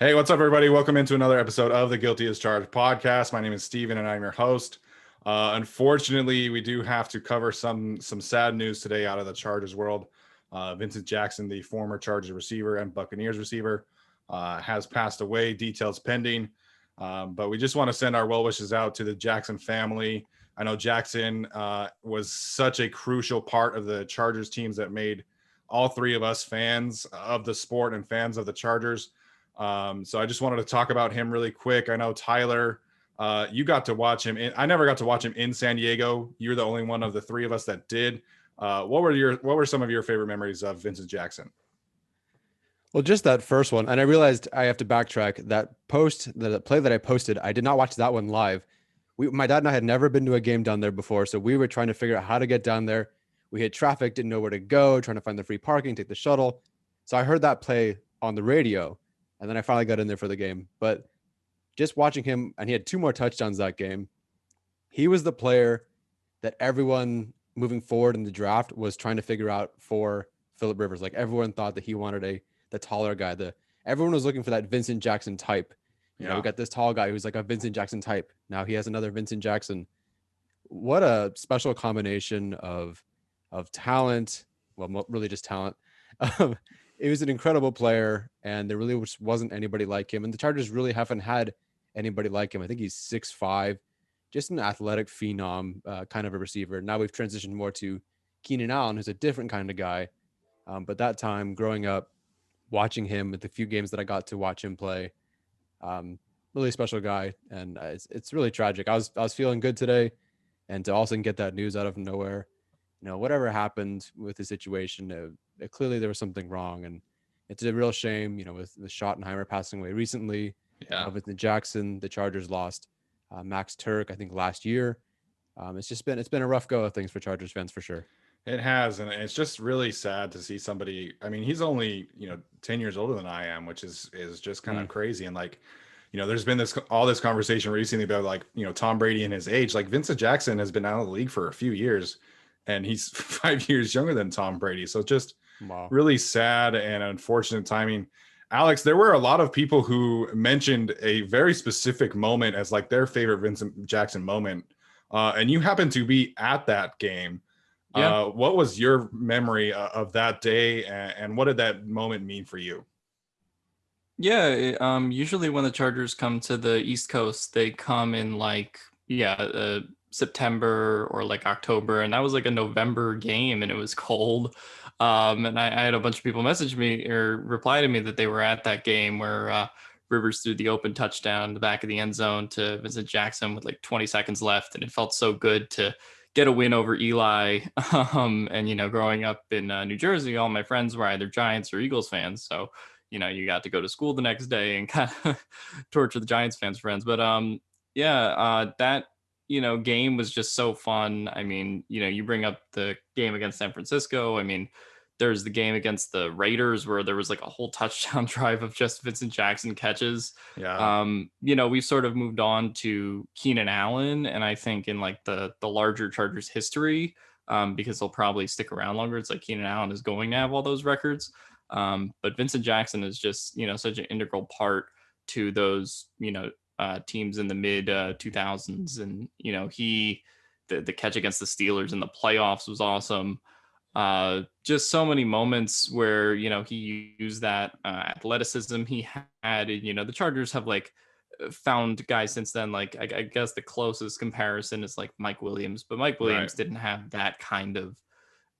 Hey, what's up, everybody? Welcome into another episode of the Guilty as Charged podcast. My name is Steven, and I'm your host. Unfortunately, we do have to cover some sad news today out of the Chargers world. Vincent Jackson, the former Chargers receiver and Buccaneers receiver, has passed away. Details pending. But we just want to send our well wishes out to the Jackson family. I know Jackson was such a crucial part of the Chargers teams that made all three of us fans of the sport and fans of the Chargers. So I just wanted to talk about him really quick. I know Tyler, you got to watch him. I never got to watch him in San Diego. You're the only one of the three of us that did. What were some of your favorite memories of Vincent Jackson? Well, just that first one. And I realized I have to backtrack that the play that I posted. I did not watch that one live. My dad and I had never been to a game down there before. So we were trying to figure out how to get down there. We hit traffic, didn't know where to go, trying to find the free parking, take the shuttle. So I heard that play on the radio, and then I finally got in there for the game. But just watching him, and he had 2 more touchdowns that game. He was the player that everyone moving forward in the draft was trying to figure out for Phillip Rivers. Like everyone thought that he wanted the taller guy. Everyone was looking for that Vincent Jackson type. You know, we got this tall guy who's like a Vincent Jackson type. Now he has another Vincent Jackson. What a special combination of talent. Well, really just talent. It was an incredible player, and there really wasn't anybody like him. And the Chargers really haven't had anybody like him. I think he's 6'5", just an athletic phenom, kind of a receiver. Now we've transitioned more to Keenan Allen, who's a different kind of guy. But that time, growing up, watching him at the few games that I got to watch him play, really special guy. And it's really tragic. I was feeling good today, and to also get that news out of nowhere, whatever happened with the situation, clearly there was something wrong, and it's a real shame. With Schottenheimer passing away recently, with the Jackson, the Chargers lost Max Turk, I think last year. It's been a rough go of things for Chargers fans for sure. It has, and it's just really sad to see somebody. I mean, he's only 10 years older than I am, which is just kind of crazy. And like, there's been all this conversation recently about like Tom Brady and his age. Like Vincent Jackson has been out of the league for a few years, and he's 5 years younger than Tom Brady. So just really sad and unfortunate timing. Alex, there were a lot of people who mentioned a very specific moment as like their favorite Vincent Jackson moment, and you happened to be at that game. Yeah. What was your memory of that day, and what did that moment mean for you? Yeah, usually when the Chargers come to the East Coast, they come in September or like October, and that was like a November game, and it was cold. And I had a bunch of people message me or reply to me that they were at that game where Rivers threw the open touchdown in the back of the end zone to Vincent Jackson with like 20 seconds left, and it felt so good to get a win over Eli. And growing up in New Jersey, all my friends were either Giants or Eagles fans, so you got to go to school the next day and kind of torture the Giants fans friends. But that game was just so fun. I mean, you bring up the game against San Francisco. I mean, there's the game against the Raiders where there was like a whole touchdown drive of just Vincent Jackson catches. Yeah. We've sort of moved on to Keenan Allen, and I think in like the larger Chargers history, because they'll probably stick around longer. It's like Keenan Allen is going to have all those records. But Vincent Jackson is just, such an integral part to those, teams in the mid 2000s. And, the catch against the Steelers in the playoffs was awesome. Just so many moments where, he used that athleticism he had. And, the Chargers have like found guys since then. Like, I guess the closest comparison is like Mike Williams, but Mike Williams didn't have that kind of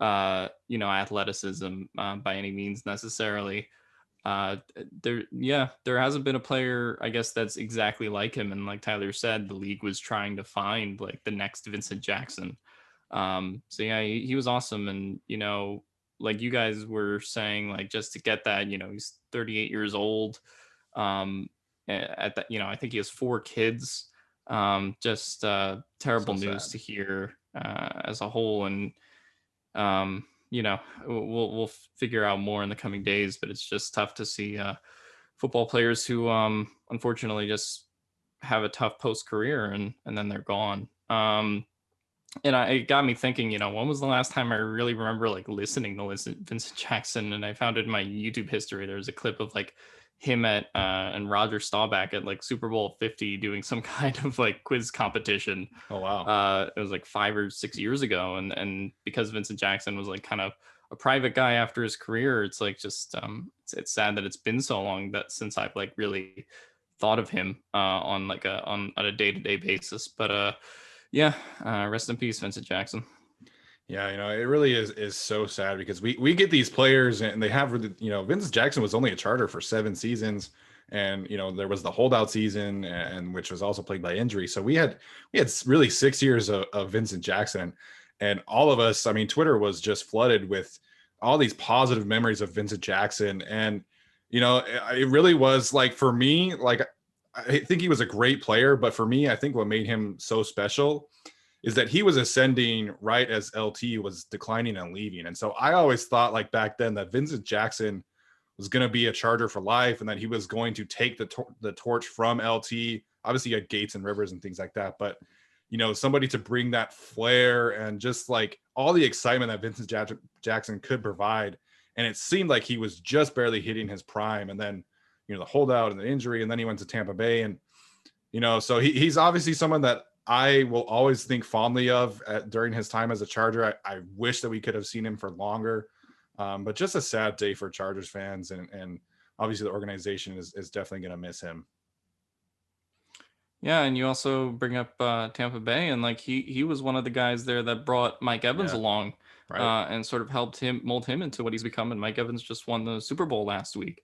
athleticism by any means necessarily. There hasn't been a player, I guess, that's exactly like him. And like Tyler said, the league was trying to find like the next Vincent Jackson. He was awesome. And, like you guys were saying, like just to get that, he's 38 years old. At that, I think he has 4 kids. Just terrible news to hear as a whole. And we'll figure out more in the coming days, but it's just tough to see football players who unfortunately just have a tough post career and then they're gone. It got me thinking, when was the last time I really remember like listening to Vincent Jackson? And I found it in my YouTube history. There's a clip of like him at and Roger Staubach at like Super Bowl 50 doing some kind of like quiz competition. Oh wow. It was like 5 or 6 years ago, and because Vincent Jackson was like kind of a private guy after his career, it's like just it's sad that it's been so long that since I've like really thought of him on like on a day-to-day basis. But yeah, rest in peace, Vincent Jackson. Yeah, it really is so sad because we get these players and they have really, Vincent Jackson was only a Charger for 7 seasons, and there was the holdout season, and which was also plagued by injury. So we had really 6 years of Vincent Jackson, and all of us, I mean, Twitter was just flooded with all these positive memories of Vincent Jackson, and it really was like, for me, like, I think he was a great player, but for me, I think what made him so special is that he was ascending right as LT was declining and leaving. And so I always thought, like, back then, that Vincent Jackson was going to be a Charger for life, and that he was going to take the torch from LT. Obviously, you had Gates and Rivers and things like that, but somebody to bring that flair and just like all the excitement that Vincent Jackson could provide. And it seemed like he was just barely hitting his prime, and then the holdout and the injury, and then he went to Tampa Bay, and so he's obviously someone that I will always think fondly of during his time as a Charger. I wish that we could have seen him for longer, but just a sad day for Chargers fans, and obviously the organization is definitely going to miss him. Yeah, and you also bring up Tampa Bay, and like he was one of the guys there that brought Mike Evans along, right, and sort of helped him mold him into what he's become. And Mike Evans just won the Super Bowl last week.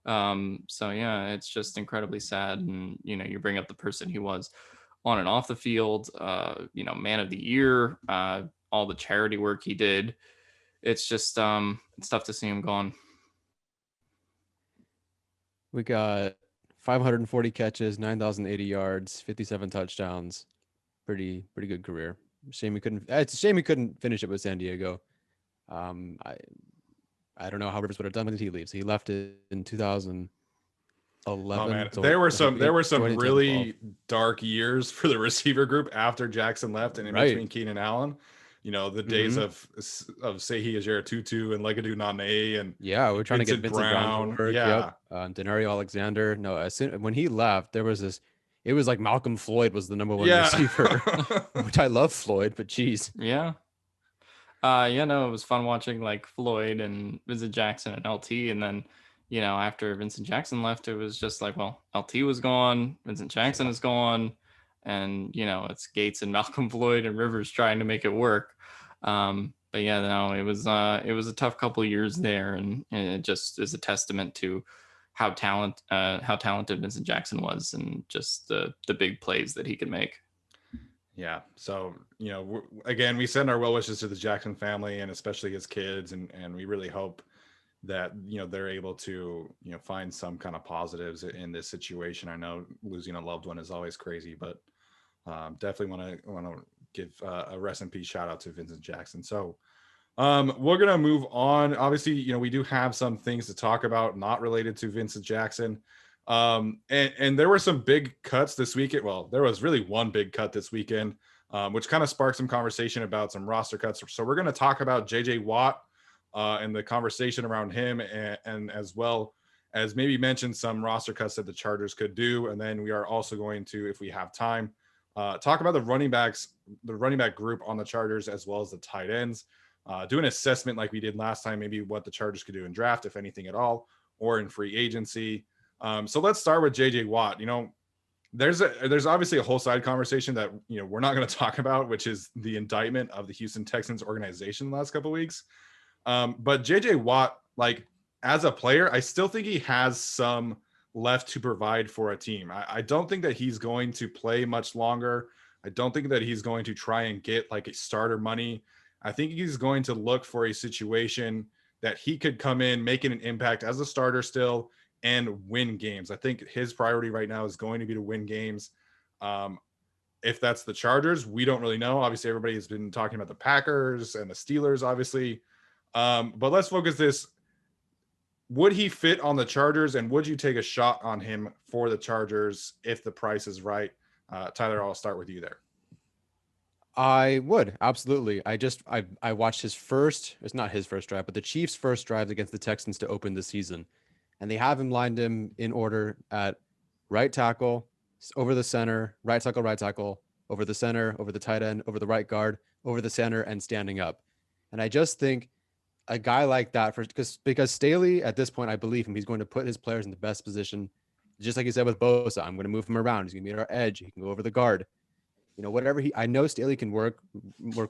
So yeah, it's just incredibly sad. And you bring up the person he was on and off the field, man of the year, all the charity work he did. It's just it's tough to see him gone. We got 540 catches, 9,080 yards, 57 touchdowns. Pretty good career. It's a shame he couldn't finish it with San Diego. I don't know how Rivers would have done when he leaves. He left it in 2011. Oh man, there were some really dark years for the receiver group after Jackson left, and in between Keenan Allen. The days of Sehi Ajere-Tutu and Legadou Nane, and we're trying to get Vincent Brown to work. Yep. Denario Alexander. No, when he left, there was this. It was like Malcolm Floyd was the number one receiver, which I love Floyd, but geez. Yeah. It was fun watching like Floyd and Vincent Jackson and LT, and then after Vincent Jackson left, it was just like, well, LT was gone, Vincent Jackson is gone, and it's Gates and Malcolm Floyd and Rivers trying to make it work. But yeah, no, it was a tough couple of years there, and it just is a testament to how talented Vincent Jackson was, and just the big plays that he could make. Yeah. So, again, we send our well wishes to the Jackson family, and especially his kids, and we really hope that they're able to find some kind of positives in this situation. I know losing a loved one is always crazy, but definitely want to give a rest in peace shout out to Vincent Jackson. So we're gonna move on. Obviously, we do have some things to talk about not related to Vincent Jackson. And there were some big cuts this weekend. Well, there was really one big cut this weekend, which kind of sparked some conversation about some roster cuts. So we're going to talk about JJ Watt and the conversation around him, and as well as maybe mention some roster cuts that the Chargers could do. And then we are also going to, if we have time, talk about the running back group on the Chargers, as well as the tight ends, do an assessment like we did last time, maybe what the Chargers could do in draft, if anything at all, or in free agency. So let's start with JJ Watt. There's obviously a whole side conversation that we're not going to talk about, which is the indictment of the Houston Texans organization the last couple of weeks. But JJ Watt, like, as a player, I still think he has some left to provide for a team. I don't think that he's going to play much longer. I don't think that he's going to try and get like a starter money. I think he's going to look for a situation that he could come in, making an impact as a starter still, and win games. I think his priority right now is going to be to win games. If that's the Chargers, we don't really know. Obviously, everybody has been talking about the Packers and the Steelers, obviously. But let's focus this. Would he fit on the Chargers, and would you take a shot on him for the Chargers if the price is right? Tyler, I'll start with you there. I would, absolutely. I watched it's not his first drive, but the Chiefs' first drive against the Texans to open the season. and they have him lined him in order at right tackle, over the center, right tackle, over the center, over the tight end, over the right guard, over the center, and standing up. And I just think a guy like that, because Staley at this point, I believe him, he's going to put his players in the best position. Just like he said with Bosa, I'm going to move him around. He's going to be at our edge. He can go over the guard. Whatever I know Staley can work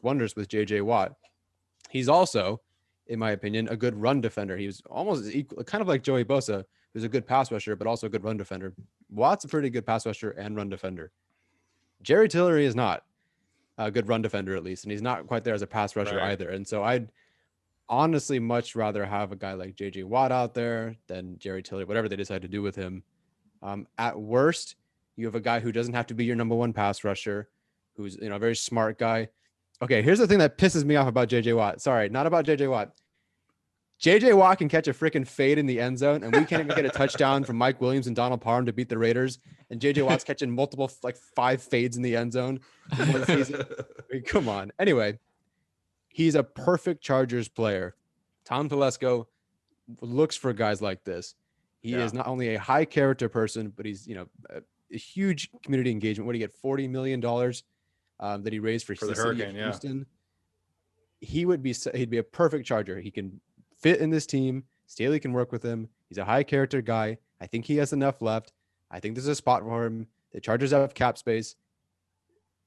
wonders with JJ Watt. He's also, in my opinion, a good run defender. He was almost equal, kind of like Joey Bosa, who's a good pass rusher, but also a good run defender. Watt's a pretty good pass rusher and run defender. Jerry Tillery is not a good run defender, at least, and he's not quite there as a pass rusher either. And so I'd honestly much rather have a guy like JJ Watt out there than Jerry Tillery, whatever they decide to do with him. At worst, you have a guy who doesn't have to be your number one pass rusher, who's a very smart guy. Okay, here's the thing that pisses me off about JJ Watt. Sorry, not about JJ Watt. JJ Watt can catch a freaking fade in the end zone, and we can't even get a touchdown from Mike Williams and Donald Parham to beat the Raiders. And JJ Watt's catching multiple, 5 fades in the end zone in one season. I mean, come on. Anyway, he's a perfect Chargers player. Tom Telesco looks for guys like this. He is not only a high character person, but he's, a huge community engagement. What do you get? $40 million that he raised for the Hurricane, Houston. He'd be a perfect Charger. He can fit in this team. Staley can work with him. He's a high character guy. I think he has enough left. I think there's a spot for him. The Chargers have cap space.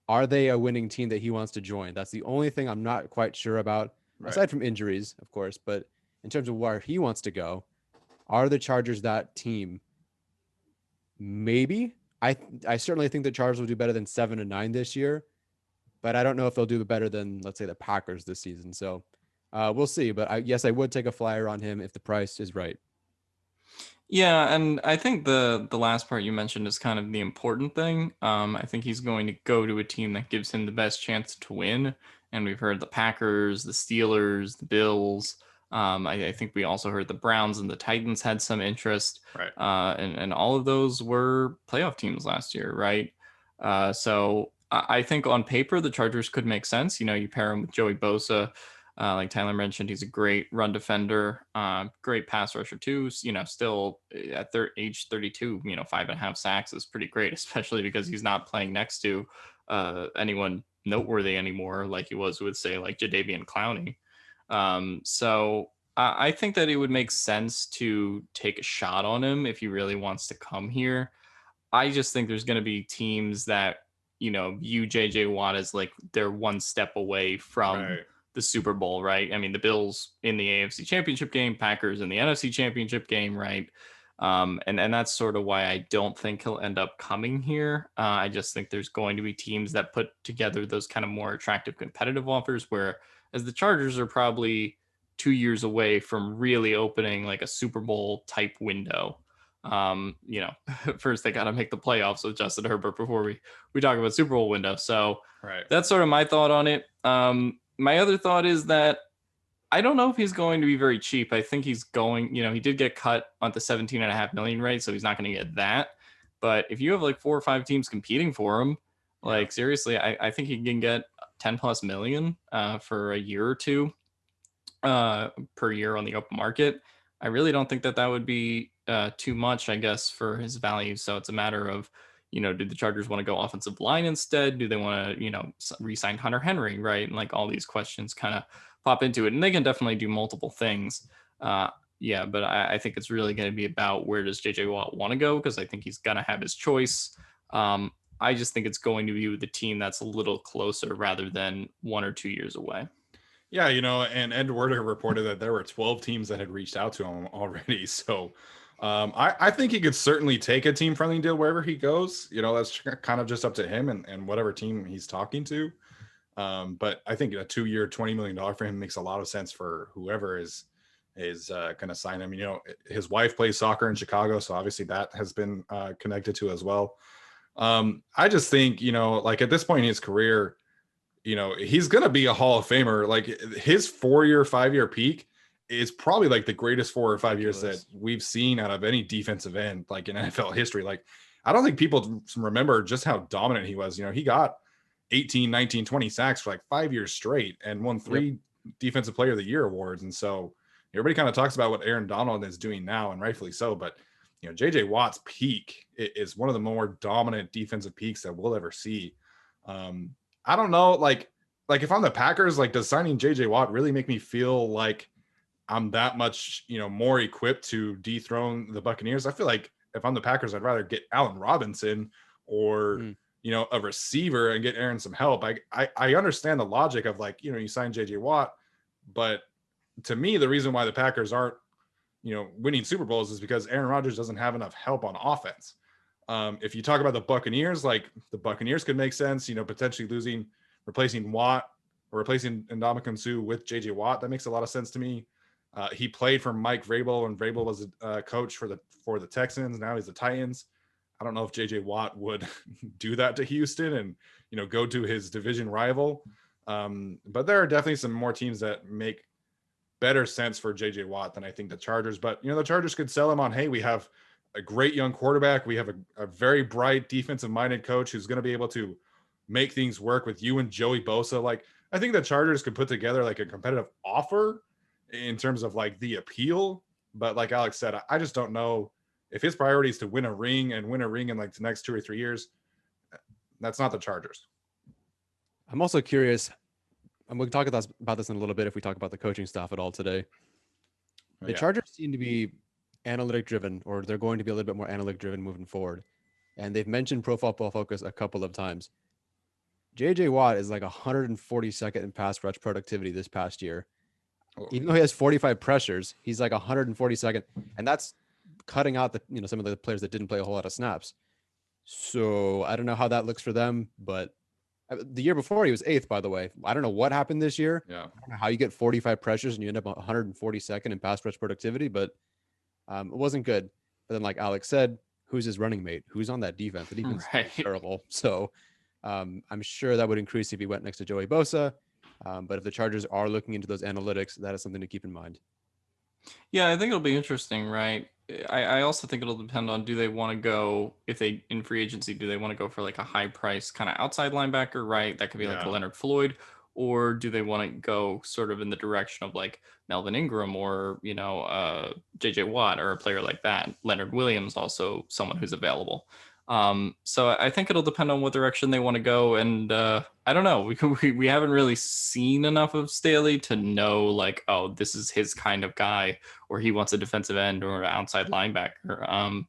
Are they a winning team that he wants to join? That's the only thing I'm not quite sure about, aside from injuries, of course. But in terms of where he wants to go, are the Chargers that team? Maybe. I certainly think the Chargers will do better than 7-9 this year, but I don't know if they'll do better than, let's say, the Packers this season. So we'll see. But I would take a flyer on him if the price is right. Yeah, and I think the last part you mentioned is kind of the important thing. I think he's going to go to a team that gives him the best chance to win. And we've heard the Packers, the Steelers, the Bills. I think we also heard the Browns and the Titans had some interest. Right. And all of those were playoff teams last year, right? So I think on paper, the Chargers could make sense. You pair him with Joey Bosa. Like Tyler mentioned, he's a great run defender, great pass rusher too. Still at their age 32, 5.5 sacks is pretty great, especially because he's not playing next to anyone noteworthy anymore, like he was with, say, like Jadeveon Clowney. So I think that it would make sense to take a shot on him if he really wants to come here. I just think there's going to be teams that, view JJ Watt as like they're one step away from the Super Bowl, right? I mean, the Bills in the AFC Championship game, Packers in the NFC Championship game, right? And that's sort of why I don't think he'll end up coming here. I just think there's going to be teams that put together those kind of more attractive competitive offers, where as the Chargers are probably 2 years away from really opening like a Super Bowl type window. First they got to make the playoffs with Justin Herbert before we talk about Super Bowl window. So that's sort of my thought on it. My other thought is that I don't know if he's going to be very cheap. I think he's going, he did get cut on the 17.5 million rate, so he's not going to get that. But if you have like 4 or 5 teams competing for him, like seriously, I think he can get 10+ million for a year or two per year on the open market. I really don't think that would be too much, I guess, for his value. So it's a matter of, do the Chargers want to go offensive line instead? Do they want to, re-sign Hunter Henry, right? And like all these questions kind of pop into it, and they can definitely do multiple things. But I think it's really going to be about where does JJ Watt want to go, because I think he's going to have his choice. I just think it's going to be with the team that's a little closer rather than 1 or 2 years away. Yeah, and Ed Werder reported that there were 12 teams that had reached out to him already. So I think he could certainly take a team-friendly deal wherever he goes. That's kind of just up to him and whatever team he's talking to. But I think a 2-year, $20 million for him makes a lot of sense for whoever is going to sign him. His wife plays soccer in Chicago, so obviously that has been connected to as well. I just think, like at this point in his career, he's going to be a Hall of Famer. Like his 4-year, 5-year peak is probably like the greatest 4 or 5 years that we've seen out of any defensive end, like in NFL history. Like, I don't think people remember just how dominant he was. He got 18, 19, 20 sacks for like 5 years straight and won 3 Defensive Player of the Year awards. And so, everybody kind of talks about what Aaron Donald is doing now, and rightfully so. But JJ Watt's peak is one of the more dominant defensive peaks that we'll ever see. I don't know, like if I'm the Packers, like, does signing JJ Watt really make me feel like I'm that much, more equipped to dethrone the Buccaneers? I feel like if I'm the Packers, I'd rather get Allen Robinson or, a receiver and get Aaron some help. I understand the logic of, like, you sign JJ Watt, but to me, the reason why the Packers aren't, winning Super Bowls is because Aaron Rodgers doesn't have enough help on offense. If you talk about the Buccaneers, like, the Buccaneers could make sense, potentially replacing Watt or replacing Ndamukong Suh with JJ Watt. That makes a lot of sense to me. He played for Mike Vrabel, and Vrabel was a coach for the Texans. Now he's the Titans. I don't know if JJ Watt would do that to Houston and, go to his division rival. But there are definitely some more teams that make better sense for JJ Watt than I think the Chargers. But, the Chargers could sell him on, hey, we have a great young quarterback. We have a very bright defensive minded coach who's going to be able to make things work with you and Joey Bosa. Like, I think the Chargers could put together like a competitive offer in terms of like the appeal. But like Alex said, I just don't know if his priority is to win a ring in like the next 2 or 3 years. That's not the Chargers. I'm also curious, and we'll talk about this in a little bit if we talk about the coaching staff at all today. The Chargers seem to be analytic driven, or they're going to be a little bit more analytic driven moving forward. And they've mentioned Pro Football Focus a couple of times. JJ Watt is like 142nd in pass rush productivity this past year. Even though he has 45 pressures, he's like 142nd, and that's cutting out some of the players that didn't play a whole lot of snaps. So I don't know how that looks for them, but the year before he was 8th, by the way. I don't know what happened this year. Yeah, I don't know how you get 45 pressures and you end up 142nd in pass rush productivity, but it wasn't good. But then, like Alex said, who's his running mate? Who's on that defense? The defense is terrible. So I'm sure that would increase if he went next to Joey Bosa. But if the Chargers are looking into those analytics, that is something to keep in mind. Yeah, I think it'll be interesting, right? I also think it'll depend on, do they want to go, if they in free agency, do they want to go for like a high price kind of outside linebacker, right? That could be like a Leonard Floyd, or do they want to go sort of in the direction of like Melvin Ingram or, JJ Watt or a player like that? Leonard Williams, also someone who's available. So I think it'll depend on what direction they want to go. And I don't know, we haven't really seen enough of Staley to know like, oh, this is his kind of guy, or he wants a defensive end or an outside linebacker.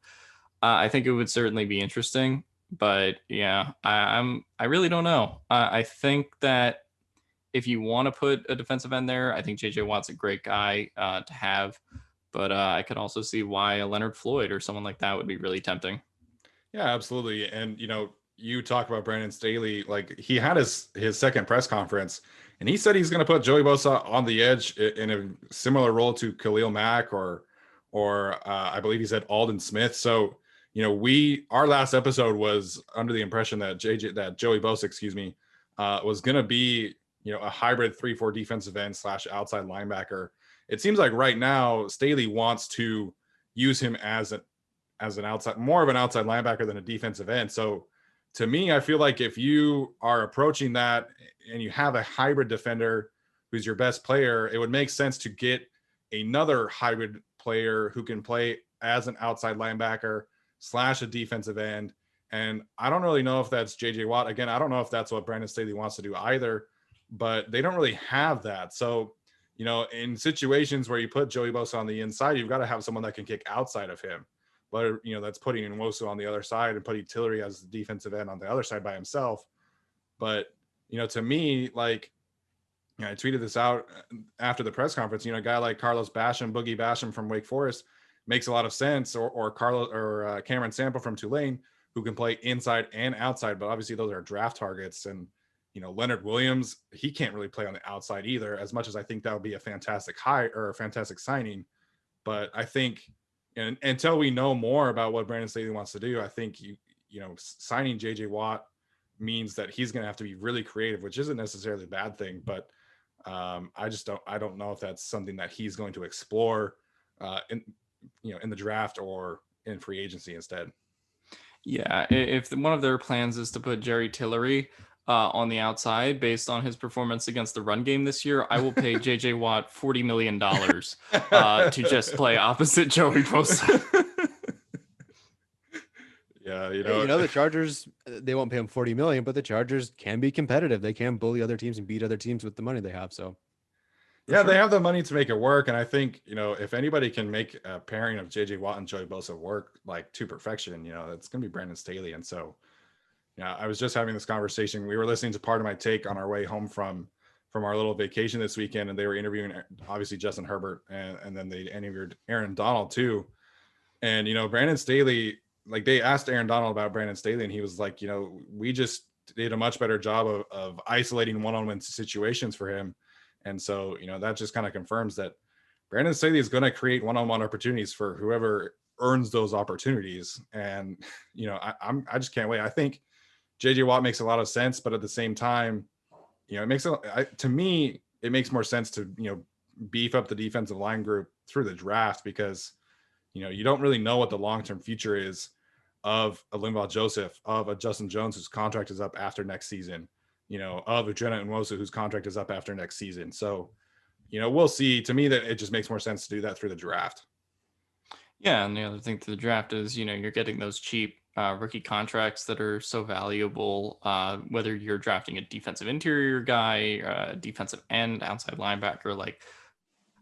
I think it would certainly be interesting, but yeah, I really don't know. I think that if you want to put a defensive end there, I think JJ Watt's a great guy to have, but I could also see why a Leonard Floyd or someone like that would be really tempting. Yeah, absolutely. And, you talk about Brandon Staley, like he had his second press conference and he said he's going to put Joey Bosa on the edge in a similar role to Khalil Mack or I believe he said Aldon Smith. So, our last episode was under the impression that Joey Bosa, was going to be, a hybrid 3-4 defensive end / outside linebacker. It seems like right now Staley wants to use him as an outside, more of an outside linebacker than a defensive end. So to me, I feel like if you are approaching that and you have a hybrid defender who's your best player, it would make sense to get another hybrid player who can play as an outside linebacker / a defensive end. And I don't really know if that's JJ Watt. Again, I don't know if that's what Brandon Staley wants to do either, but they don't really have that. So, in situations where you put Joey Bosa on the inside, you've got to have someone that can kick outside of him. But, that's putting Nwosu on the other side and putting Tillery as the defensive end on the other side by himself. But, to me, like, I tweeted this out after the press conference, a guy like Carlos Basham, Boogie Basham from Wake Forest makes a lot of sense, or Cameron Sample from Tulane, who can play inside and outside. But obviously those are draft targets. And, Leonard Williams, he can't really play on the outside either, as much as I think that would be a fantastic fantastic signing. But I think, and until we know more about what Brandon Staley wants to do, I think signing JJ Watt means that he's going to have to be really creative, which isn't necessarily a bad thing. But I don't know if that's something that he's going to explore in the draft or in free agency instead. Yeah, if one of their plans is to put Jerry Tillery on the outside based on his performance against the run game this year, I will pay JJ Watt $40 million to just play opposite Joey Bosa. Yeah, the Chargers, they won't pay him 40 million, but the Chargers can be competitive. They can bully other teams and beat other teams with the money they have. So yeah, they have the money to make it work. And I think, if anybody can make a pairing of JJ Watt and Joey Bosa work like to perfection, it's going to be Brandon Staley. And so, yeah, I was just having this conversation. We were listening to Part of My Take on our way home from our little vacation this weekend, and they were interviewing obviously Justin Herbert, and then they interviewed Aaron Donald too. And Brandon Staley, like, they asked Aaron Donald about Brandon Staley, and he was like, we just did a much better job of isolating one-on-one situations for him. And so, that just kind of confirms that Brandon Staley is going to create one-on-one opportunities for whoever earns those opportunities. And, I just can't wait. I think JJ Watt makes a lot of sense, but at the same time, to me, it makes more sense to, beef up the defensive line group through the draft, because, you don't really know what the long-term future is of a Linval Joseph, of a Justin Jones, whose contract is up after next season, of a Jenna Nwosu, whose contract is up after next season. So, we'll see. To me, that it just makes more sense to do that through the draft. Yeah, and the other thing to the draft is, you're getting those cheap rookie contracts that are so valuable, whether you're drafting a defensive interior guy, defensive end, outside linebacker. Like,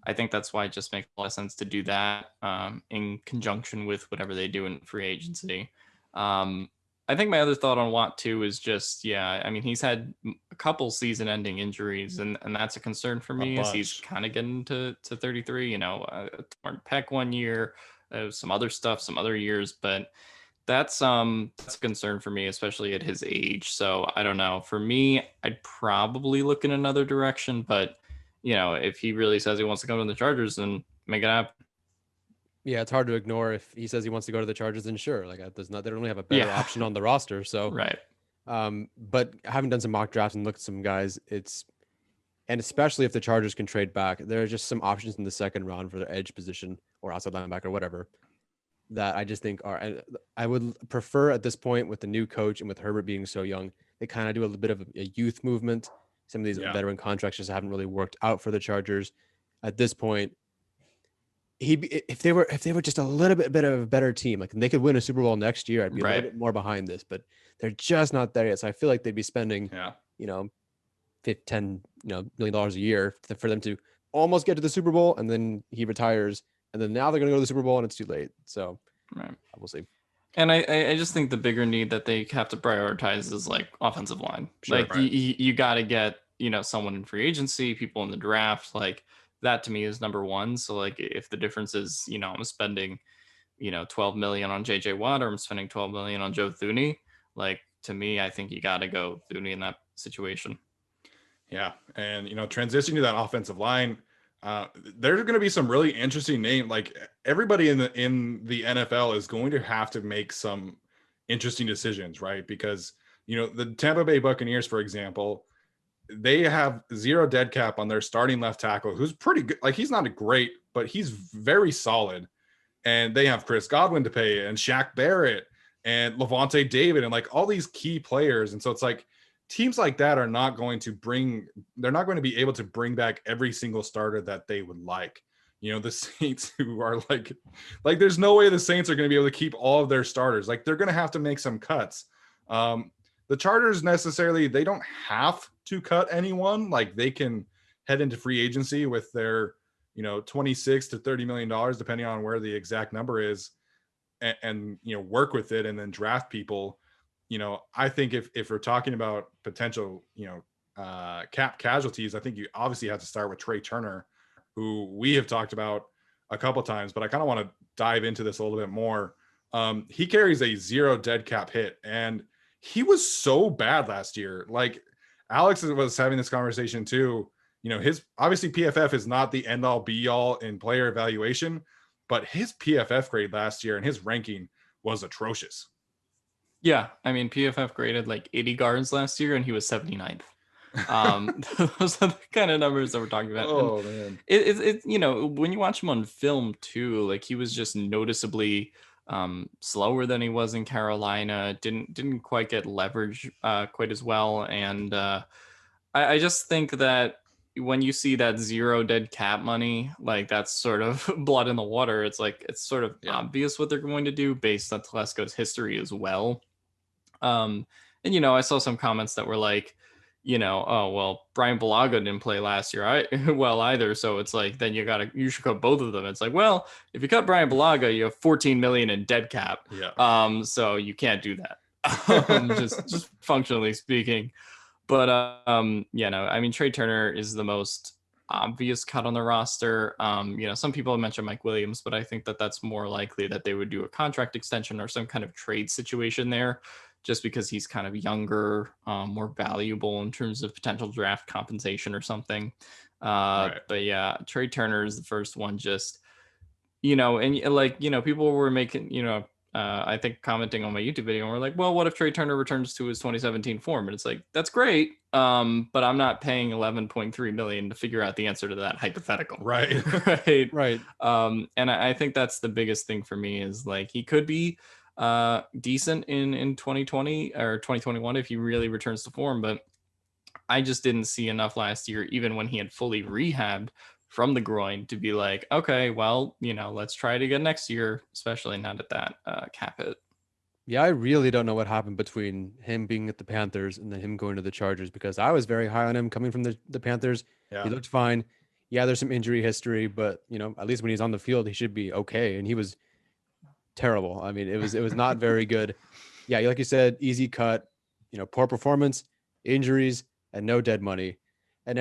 I think that's why it just makes a lot of sense to do that in conjunction with whatever they do in free agency. I think my other thought on Watt too is just, he's had a couple season-ending injuries, and that's a concern for me as he's kind of getting to 33. A torn pec one year, some other stuff, some other years, but that's a concern for me, especially at his age. So I don't know. For me, I'd probably look in another direction, but if he really says he wants to come to the Chargers, then make it happen. Yeah, it's hard to ignore if he says he wants to go to the Chargers. Then sure, like they don't really have a better option on the roster. So right. But having done some mock drafts and looked at some guys, and especially if the Chargers can trade back, there are just some options in the second round for their edge position or outside linebacker, whatever, that I just think I would prefer at this point, with the new coach and with Herbert being so young, they kind of do a little bit of a youth movement. Some of these veteran contracts just haven't really worked out for the Chargers at this point. If they were just a little bit of a better team, like they could win a Super Bowl next year, I'd be a little bit more behind this, but they're just not there yet. So I feel like they'd be spending, $10 million a year for them to almost get to the Super Bowl, and then he retires, and then now they're going to go to the Super Bowl and it's too late. So we'll see. And I just think the bigger need that they have to prioritize is like offensive line. Sure, like you got to get, someone in free agency, people in the draft, like that to me is number one. So like if the difference is, I'm spending, $12 million on JJ Watt, or I'm spending $12 million on Joe Thuney, like to me, I think you got to go Thuney in that situation. Yeah. And, transitioning to that offensive line, there's going to be some really interesting names. Like everybody in the NFL is going to have to make some interesting decisions, right? Because, the Tampa Bay Buccaneers, for example, they have zero dead cap on their starting left tackle, who's pretty good. Like he's not a great, but he's very solid. And they have Chris Godwin to pay, and Shaq Barrett and Levante David, and like all these key players. And so it's like teams like that are not going to they're not going to be able to bring back every single starter that they would like. The Saints, who are like there's no way the Saints are going to be able to keep all of their starters. Like they're going to have to make some cuts. The Chargers necessarily, they don't have to cut anyone. Like they can head into free agency with their, $26 to $30 million, depending on where the exact number is, and work with it and then draft people. I think if we're talking about potential, cap casualties, I think you obviously have to start with Trey Turner, who we have talked about a couple of times, but I kind of want to dive into this a little bit more. He carries a zero dead cap hit, and he was so bad last year. Like Alex was having this conversation too. His obviously PFF is not the end all be all in player evaluation, but his PFF grade last year and his ranking was atrocious. Yeah. I mean, PFF graded like 80 guards last year and he was 79th. Those are the kind of numbers that we're talking about. Oh, and man. It when you watch him on film too, like he was just noticeably slower than he was in Carolina, didn't quite get leverage quite as well. And I just think that when you see that zero dead cap money, like that's sort of blood in the water. It's like it's sort of obvious what they're going to do based on Telesco's history as well. And I saw some comments that were like, oh well, Brian Balaga didn't play last year either. So it's like then you should cut both of them. It's like, well, if you cut Brian Balaga, you have 14 million in dead cap. Yeah. So you can't do that. Just functionally speaking. But I mean, Trey Turner is the most obvious cut on the roster. Some people have mentioned Mike Williams, but I think that that's more likely that they would do a contract extension or some kind of trade situation there, just because he's kind of younger, more valuable in terms of potential draft compensation or something. Right. But yeah, Trey Turner is the first one. Just and people were making I think commenting on my YouTube video, and we're like, well, what if Trey Turner returns to his 2017 form? And it's like, that's great. But I'm not paying 11.3 million to figure out the answer to that hypothetical. Right. Right. And I think that's the biggest thing for me is like, he could be decent in 2020 or 2021 if he really returns to form. But I just didn't see enough last year, even when he had fully rehabbed from the groin, to be like, okay, well, let's try it again next year, especially not at that cap hit. Yeah, I really don't know what happened between him being at the Panthers and then him going to the Chargers, because I was very high on him coming from the Panthers. Yeah. He looked fine. Yeah, there's some injury history, but at least when he's on the field, he should be okay. And he was terrible. I mean, it was not very good. Yeah, like you said, easy cut, poor performance, injuries, and no dead money. And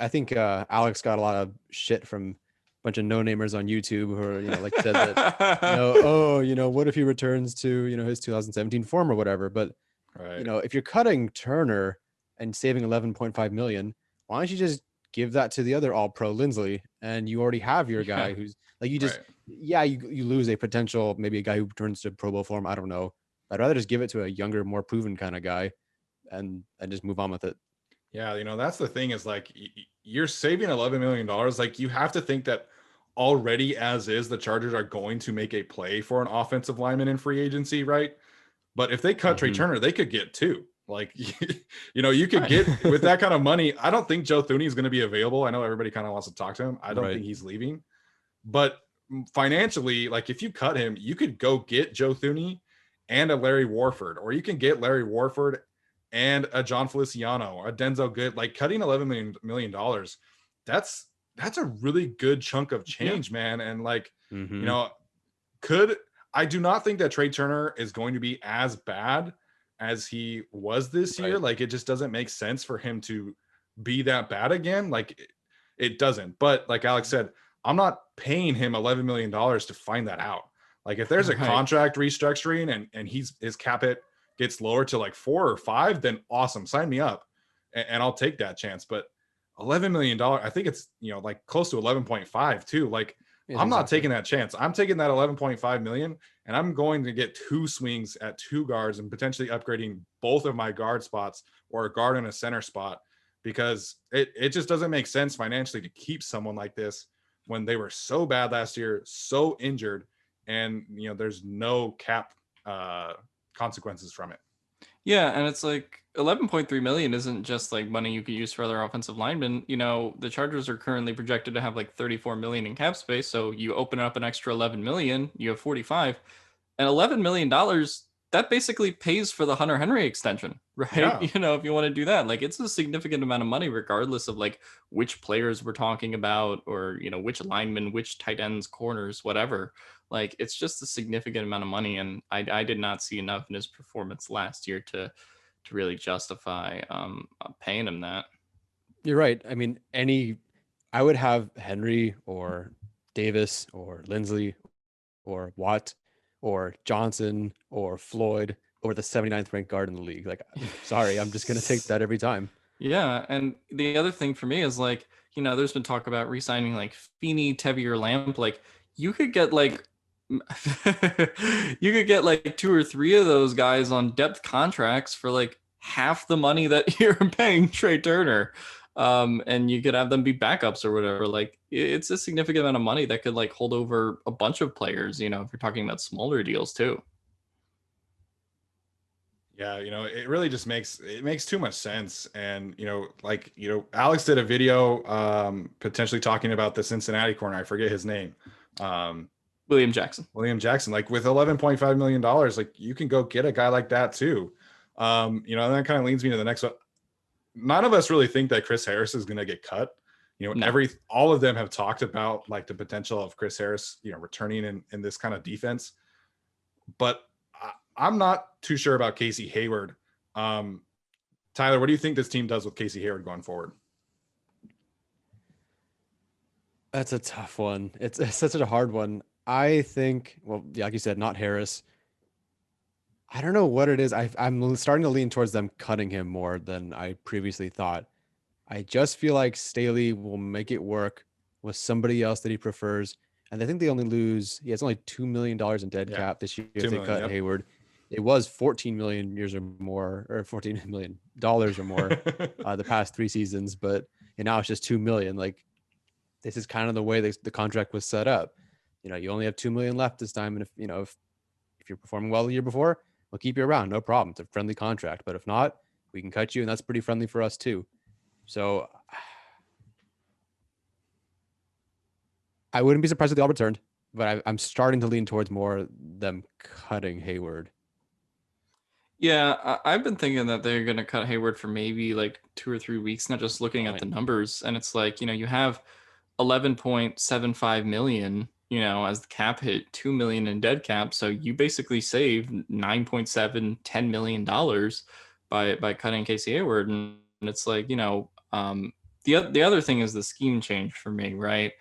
I think Alex got a lot of shit from a bunch of no-namers on YouTube who are, said that, what if he returns to, his 2017 form or whatever. But, right. If you're cutting Turner and saving 11.5 million, why don't you just give that to the other all-pro Lindsley, and you already have your guy who's like, you just, you lose a potential, maybe a guy who returns to Pro Bowl form. I don't know. I'd rather just give it to a younger, more proven kind of guy and just move on with it. Yeah, that's the thing is like you're saving $11 million. Like you have to think that already as is, the Chargers are going to make a play for an offensive lineman in free agency, right? But if they cut Trey Turner, they could get two. Like, you could get with that kind of money. I don't think Joe Thuney is going to be available. I know everybody kind of wants to talk to him. I don't think he's leaving. But financially, like if you cut him, you could go get Joe Thuney and a Larry Warford, or you can get Larry Warford and a John Feliciano or a Denzel Good. Like cutting $11 million, that's a really good chunk of change, man. And like, I do not think that Trey Turner is going to be as bad as he was this year. Like it just doesn't make sense for him to be that bad again. Like it doesn't. But like Alex said, I'm not paying him $11 million to find that out. Like if there's a contract restructuring and his cap hit gets lower to like 4 or 5, then awesome, sign me up and I'll take that chance. But $11 million, I think it's like close to 11.5 too. Like I'm not taking that chance. I'm taking that 11.5 million and I'm going to get 2 swings at 2 guards and potentially upgrading both of my guard spots or a guard and a center spot, because it just doesn't make sense financially to keep someone like this when they were so bad last year, so injured, and there's no cap consequences from it. Yeah, and it's like 11.3 million isn't just like money you could use for other offensive linemen. The Chargers are currently projected to have like 34 million in cap space, so you open up an extra 11 million, you have 45, and $11 million, that basically pays for the Hunter Henry extension, right? Yeah. If you want to do that, like it's a significant amount of money, regardless of like which players we're talking about, or which linemen, which tight ends, corners, whatever. Like it's just a significant amount of money, and I did not see enough in his performance last year to really justify paying him that. You're right. I mean, I would have Henry or Davis or Lindsley or Watt or Johnson or Floyd or the 79th ranked guard in the league. Like, sorry, I'm just going to take that every time. Yeah. And the other thing for me is like, there's been talk about re-signing like Feeney, Tevye, or Lamp. Like you could get like 2 or 3 of those guys on depth contracts for like half the money that you're paying Trey Turner. and you could have them be backups or whatever. Like it's a significant amount of money that could like hold over a bunch of players, you know, if you're talking about smaller deals too. Yeah, it really just makes too much sense. And Alex did a video potentially talking about the Cincinnati corner. I forget his name. William Jackson. Like with $11.5 million, like you can go get a guy like that too. And that kind of leads me to the next one. None of us really think that Chris Harris is going to get cut. No. All of them have talked about like the potential of Chris Harris, returning in this kind of defense. But I'm not too sure about Casey Hayward. Tyler, what do you think this team does with Casey Hayward going forward? That's a tough one. It's such a hard one. I think, well, yeah, like you said, not Harris. I don't know what it is. I'm starting to lean towards them cutting him more than I previously thought. I just feel like Staley will make it work with somebody else that he prefers. And I think they only lose, he has only $2 million in dead cap this year if they cut Hayward. It was 14 million years or more, or $14 million or more the past 3 seasons, but now it's just 2 million. Like, this is kind of the way the contract was set up. You only have 2 million left this time. And if you're performing well the year before, we'll keep you around. No problem. It's a friendly contract. But if not, we can cut you. And that's pretty friendly for us too. So I wouldn't be surprised if they all returned, but I'm starting to lean towards more them cutting Hayward. Yeah, I've been thinking that they're going to cut Hayward for maybe like 2 or 3 weeks, not just looking at the numbers. And it's like, you have 11.75 million, as the cap hit, 2 million in dead cap. So you basically save 9.7, $10 million by cutting Casey Hayward. And it's like, the other thing is the scheme change for me, right?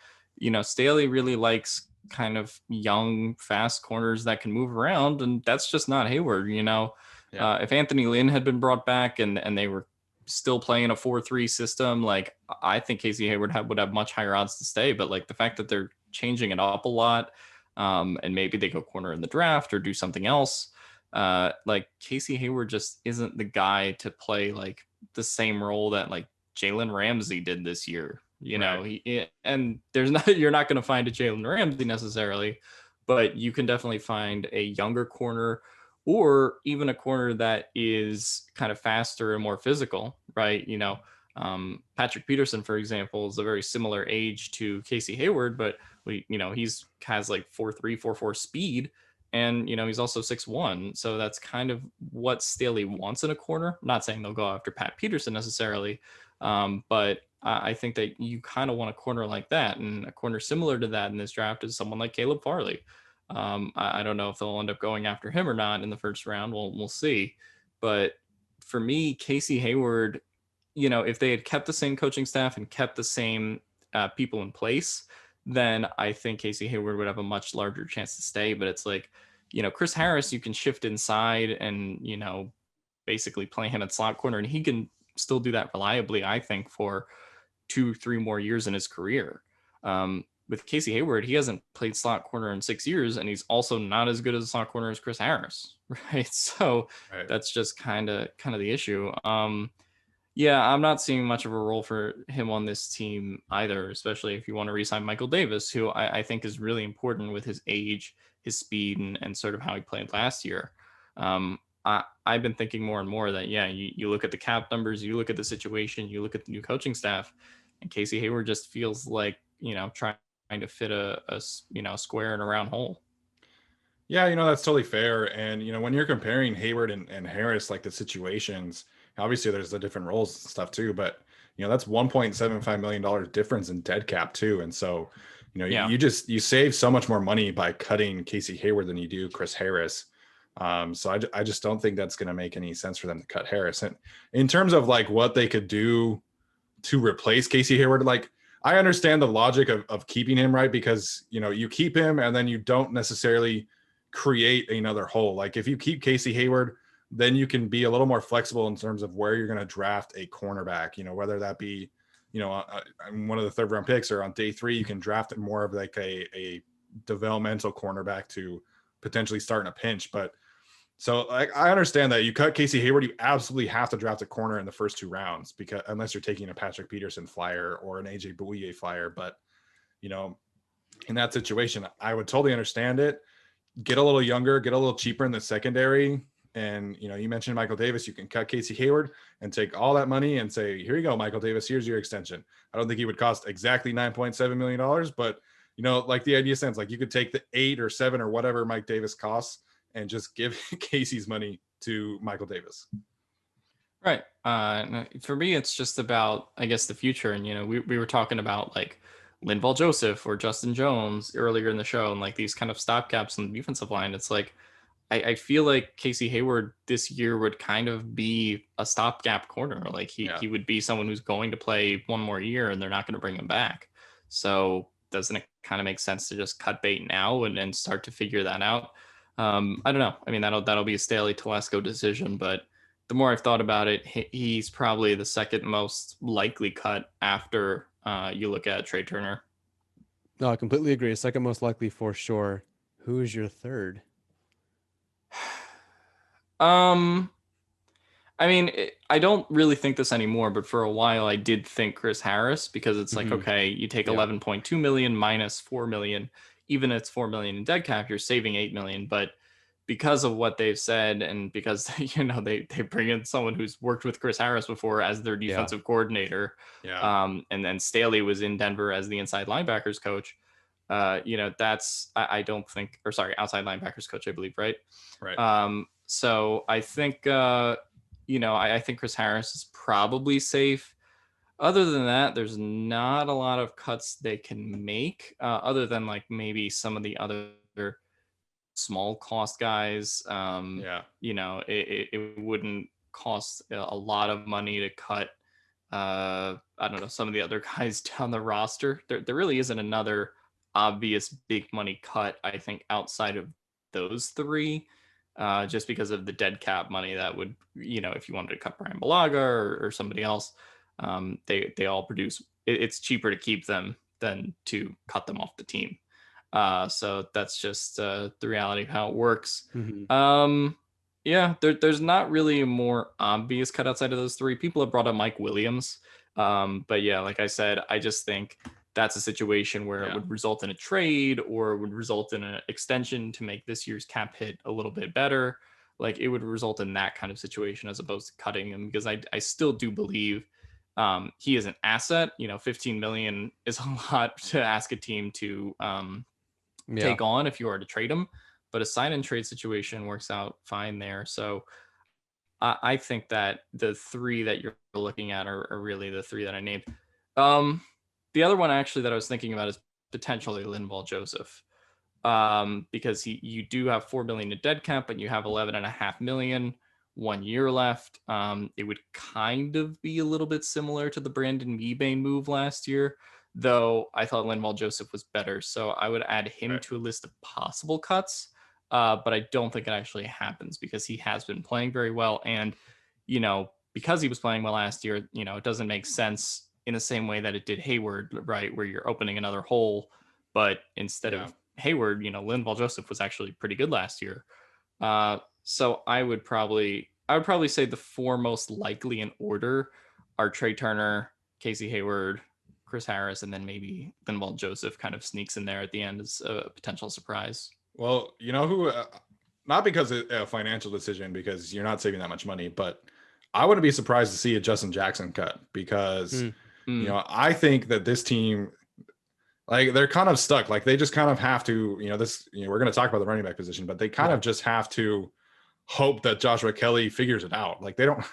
Staley really likes kind of young, fast corners that can move around, and that's just not Hayward. If Anthony Lynn had been brought back and they were still playing a 4-3 system, like I think Casey Hayward would have much higher odds to stay. But like the fact that they're changing it up a lot, and maybe they go corner in the draft or do something else, like Casey Hayward just isn't the guy to play like the same role that like Jalen Ramsey did this year. And you're not going to find a Jalen Ramsey necessarily, but you can definitely find a younger corner or even a corner that is kind of faster and more physical, right? Patrick Peterson, for example, is a very similar age to Casey Hayward, but has like 4.3, 4.4 speed. And, he's also 6'1". So that's kind of what Staley wants in a corner. I'm not saying they'll go after Pat Peterson necessarily, but I think that you kind of want a corner like that. And a corner similar to that in this draft is someone like Caleb Farley. I don't know if they'll end up going after him or not in the first round. We'll see. But for me, Casey Hayward, if they had kept the same coaching staff and kept the same people in place, then I think Casey Hayward would have a much larger chance to stay. But it's like, Chris Harris, you can shift inside and, basically play him at slot corner, and he can still do that reliably, I think, for 2-3 more years in his career. With Casey Hayward, he hasn't played slot corner in 6 years, and he's also not as good as a slot corner as Chris Harris, right? So That's just kind of the issue. Yeah, I'm not seeing much of a role for him on this team either, especially if you want to re-sign Michael Davis, who I think is really important with his age, his speed, and sort of how he played last year. I've been thinking more and more that, you look at the cap numbers, you look at the situation, you look at the new coaching staff, and Casey Hayward just feels like, trying to fit a square in a round hole. Yeah, that's totally fair. And, when you're comparing Hayward and Harris, like the situations, obviously there's the different roles and stuff too, but, that's $1.75 million difference in dead cap too. And so, you save so much more money by cutting Casey Hayward than you do Chris Harris. So I just don't think that's going to make any sense for them to cut Harris. And in terms of like what they could do to replace Casey Hayward, like I understand the logic of keeping him, right? Because, you keep him and then you don't necessarily create another hole. Like if you keep Casey Hayward, then you can be a little more flexible in terms of where you're going to draft a cornerback, whether that be, one of the third round picks or on day 3, you can draft it more of like a developmental cornerback to potentially start in a pinch. But So like, I understand that you cut Casey Hayward, you absolutely have to draft a corner in the first 2 rounds, because unless you're taking a Patrick Peterson flyer or an AJ Bouye flyer. But, you know, in that situation, I would totally understand it. Get a little younger, get a little cheaper in the secondary. And, you know, you mentioned Michael Davis. You can cut Casey Hayward and take all that money and say, here you go, Michael Davis, here's your extension. I don't think he would cost exactly $9.7 million, but, you know, like the idea sounds like you could take the 8 or 7 or whatever Mike Davis costs and just give Casey's money to Michael Davis. Right. For me, it's just about, I guess, the future. And, you know, we were talking about like Linval Joseph or Justin Jones earlier in the show, and like these kind of stopgaps on the defensive line. It's like, I feel like Casey Hayward this year would kind of be a stopgap corner. Like he would be someone who's going to play one more year and they're not going to bring him back. So doesn't it kind of make sense to just cut bait now and start to figure that out? I don't know. I mean, that'll be a Staley Telesco decision, but the more I've thought about it, he's probably the second most likely cut after you look at Trey Turner. No, I completely agree. Second most likely for sure. Who is your third? I mean, I don't really think this anymore, but for a while I did think Chris Harris, because it's like, okay, you take 11.2 million minus 4 million, even if it's 4 million in dead cap, you're saving 8 million. But because of what they've said, and because, you know, they bring in someone who's worked with Chris Harris before as their defensive coordinator. And then Staley was in Denver as the inside linebackers coach. You know, that's, I don't think, or sorry, outside linebackers coach, I believe, right? Right. So I think, you know, I think Chris Harris is probably safe. Other than that, there's not a lot of cuts they can make, other than like maybe some of the other small cost guys. You know, it wouldn't cost a lot of money to cut, I don't know, some of the other guys down the roster. There really isn't another obvious big money cut, I think, outside of those three. Just because of the dead cap money that would, you know, if you wanted to cut Brian Balaga or somebody else, they all produce. It's cheaper to keep them than to cut them off the team. So that's just the reality of how it works. Yeah, there's not really a more obvious cut outside of those three. People have brought up Mike Williams. But yeah, like I said, I just think that's a situation where it would result in a trade or would result in an extension to make this year's cap hit a little bit better. Like it would result in that kind of situation as opposed to cutting him, because I still do believe he is an asset. You know, 15 million is a lot to ask a team to take on if you are to trade him, but a sign and trade situation works out fine there. So I think that the three that you're looking at are really the three that I named. The other one actually that I was thinking about is potentially Linval Joseph, because you do have 4 million in dead cap, but you have 11.5 million 1 year left. It would kind of be a little bit similar to the Brandon Mebane move last year, though I thought Linval Joseph was better. So I would add him to a list of possible cuts, but I don't think it actually happens because he has been playing very well. And, you know, because he was playing well last year, you know, it doesn't make sense in the same way that it did Hayward, right? Where you're opening another hole, but instead of Hayward, you know, Linval Joseph was actually pretty good last year. So I would probably say the four most likely in order are Trey Turner, Casey Hayward, Chris Harris, and then maybe Linval Joseph kind of sneaks in there at the end as a potential surprise. Well, you know who, not because of a financial decision, because you're not saving that much money, but I wouldn't be surprised to see a Justin Jackson cut, because you know, I think that this team, like, they're kind of stuck. Like, they just kind of have to, you know, we're going to talk about the running back position, but they kind of just have to hope that Joshua Kelly figures it out. Like, they don't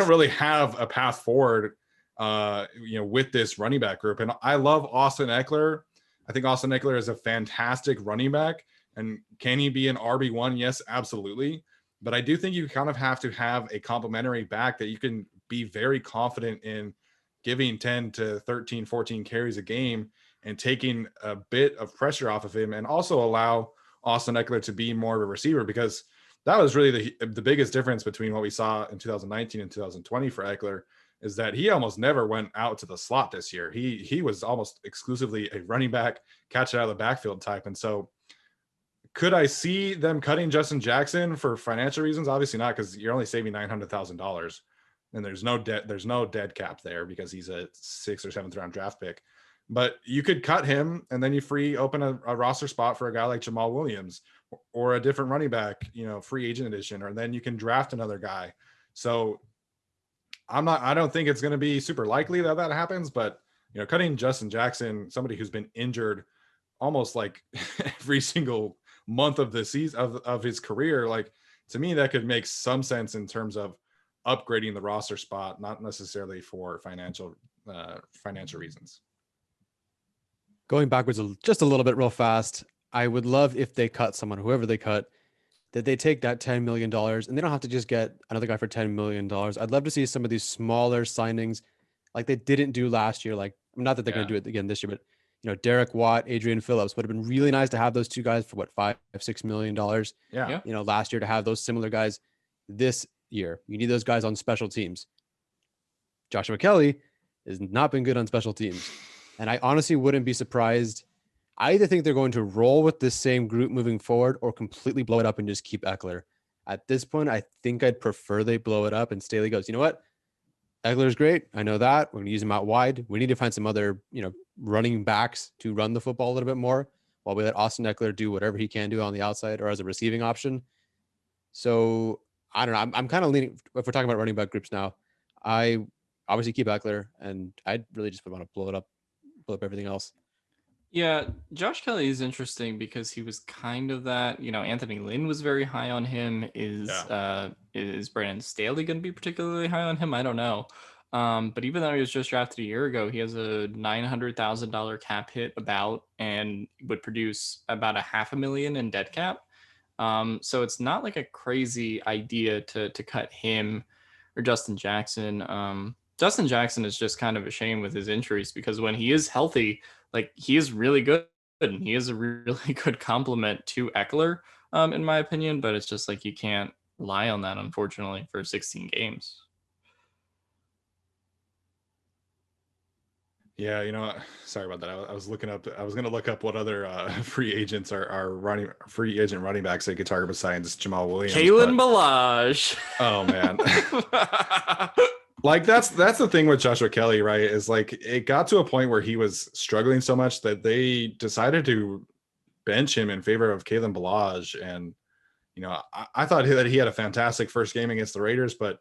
really have a path forward, you know, with this running back group. And I love Austin Eckler. I think Austin Eckler is a fantastic running back. And can he be an RB1? Yes, absolutely. But I do think you kind of have to have a complementary back that you can be very confident in giving 10 to 13, 14 carries a game and taking a bit of pressure off of him, and also allow Austin Eckler to be more of a receiver, because that was really the biggest difference between what we saw in 2019 and 2020 for Eckler, is that he almost never went out to the slot this year. He was almost exclusively a running back, catch it out of the backfield type. And so Could I see them cutting Justin Jackson for financial reasons? Obviously not, because you're only saving $900,000, and there's no debt. There's no dead cap there because he's a 6th or 7th round draft pick. But you could cut him, and then you open a roster spot for a guy like Jamal Williams or a different running back, free agent edition, or then you can draft another guy. So I don't think it's going to be super likely that happens, but cutting Justin Jackson, somebody who's been injured almost like every single month of the season of his career, like, to me, that could make some sense in terms of upgrading the roster spot, not necessarily for financial reasons. Going backwards just a little bit real fast, I would love if they cut someone, whoever they cut, that they take that $10 million and they don't have to just get another guy for $10 million. I'd love to see some of these smaller signings like they didn't do last year. Like, not that they're going to do it again this year, but Derek Watt, Adrian Phillips would have been really nice to have those two guys for what, $5-6 million. Yeah. Last year, to have those similar guys this year. You need those guys on special teams. Joshua Kelly has not been good on special teams. And I honestly wouldn't be surprised. I either think they're going to roll with this same group moving forward or completely blow it up and just keep Eckler. At this point, I think I'd prefer they blow it up and Staley goes, you know what? Eckler's great. I know that. We're going to use him out wide. We need to find some other, running backs to run the football a little bit more while we let Austin Eckler do whatever he can do on the outside or as a receiving option. So I don't know. I'm kind of leaning, if we're talking about running back groups now, I obviously keep Eckler and I'd really just want to blow up everything else. Yeah, Josh Kelly is interesting because he was kind of that, Anthony Lynn was very high on him. Is Brandon Staley going to be particularly high on him? I don't know. But even though he was just drafted a year ago, he has a $900,000 cap hit and would produce about $500,000 in dead cap. So it's not like a crazy idea to cut him or Justin Jackson. Justin Jackson is just kind of a shame with his injuries because when he is healthy, like, he is really good and he is a really good complement to Eckler, in my opinion. But it's just like you can't rely on that, unfortunately, for 16 games. Yeah, sorry about that. I was going to look up what other free agents are running, free agent running backs they could target besides Jamal Williams. Kalen Ballage. Oh man. Like, that's the thing with Joshua Kelly, right? Is like, it got to a point where he was struggling so much that they decided to bench him in favor of Kalen Ballage. And, I thought that he had a fantastic first game against the Raiders, but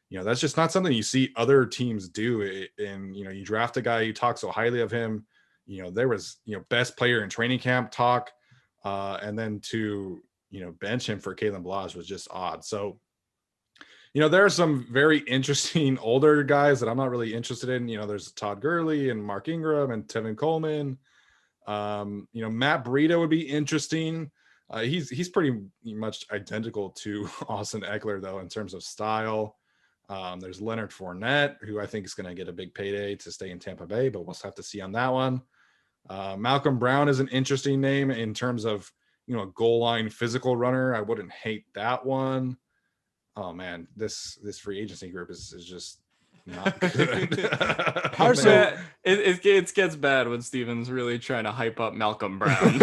that's just not something you see other teams do. And, you draft a guy, you talk so highly of him, there was, best player in training camp talk. And then to, bench him for Kalen Ballage was just odd. So, there are some very interesting older guys that I'm not really interested in. There's Todd Gurley and Mark Ingram and Tevin Coleman. Matt Breida would be interesting. He's pretty much identical to Austin Eckler, though, in terms of style. There's Leonard Fournette, who I think is going to get a big payday to stay in Tampa Bay, but we'll have to see on that one. Malcolm Brown is an interesting name in terms of, a goal line physical runner. I wouldn't hate that one. Oh man, this free agency group is just not good. It gets bad when Steven's really trying to hype up Malcolm Brown.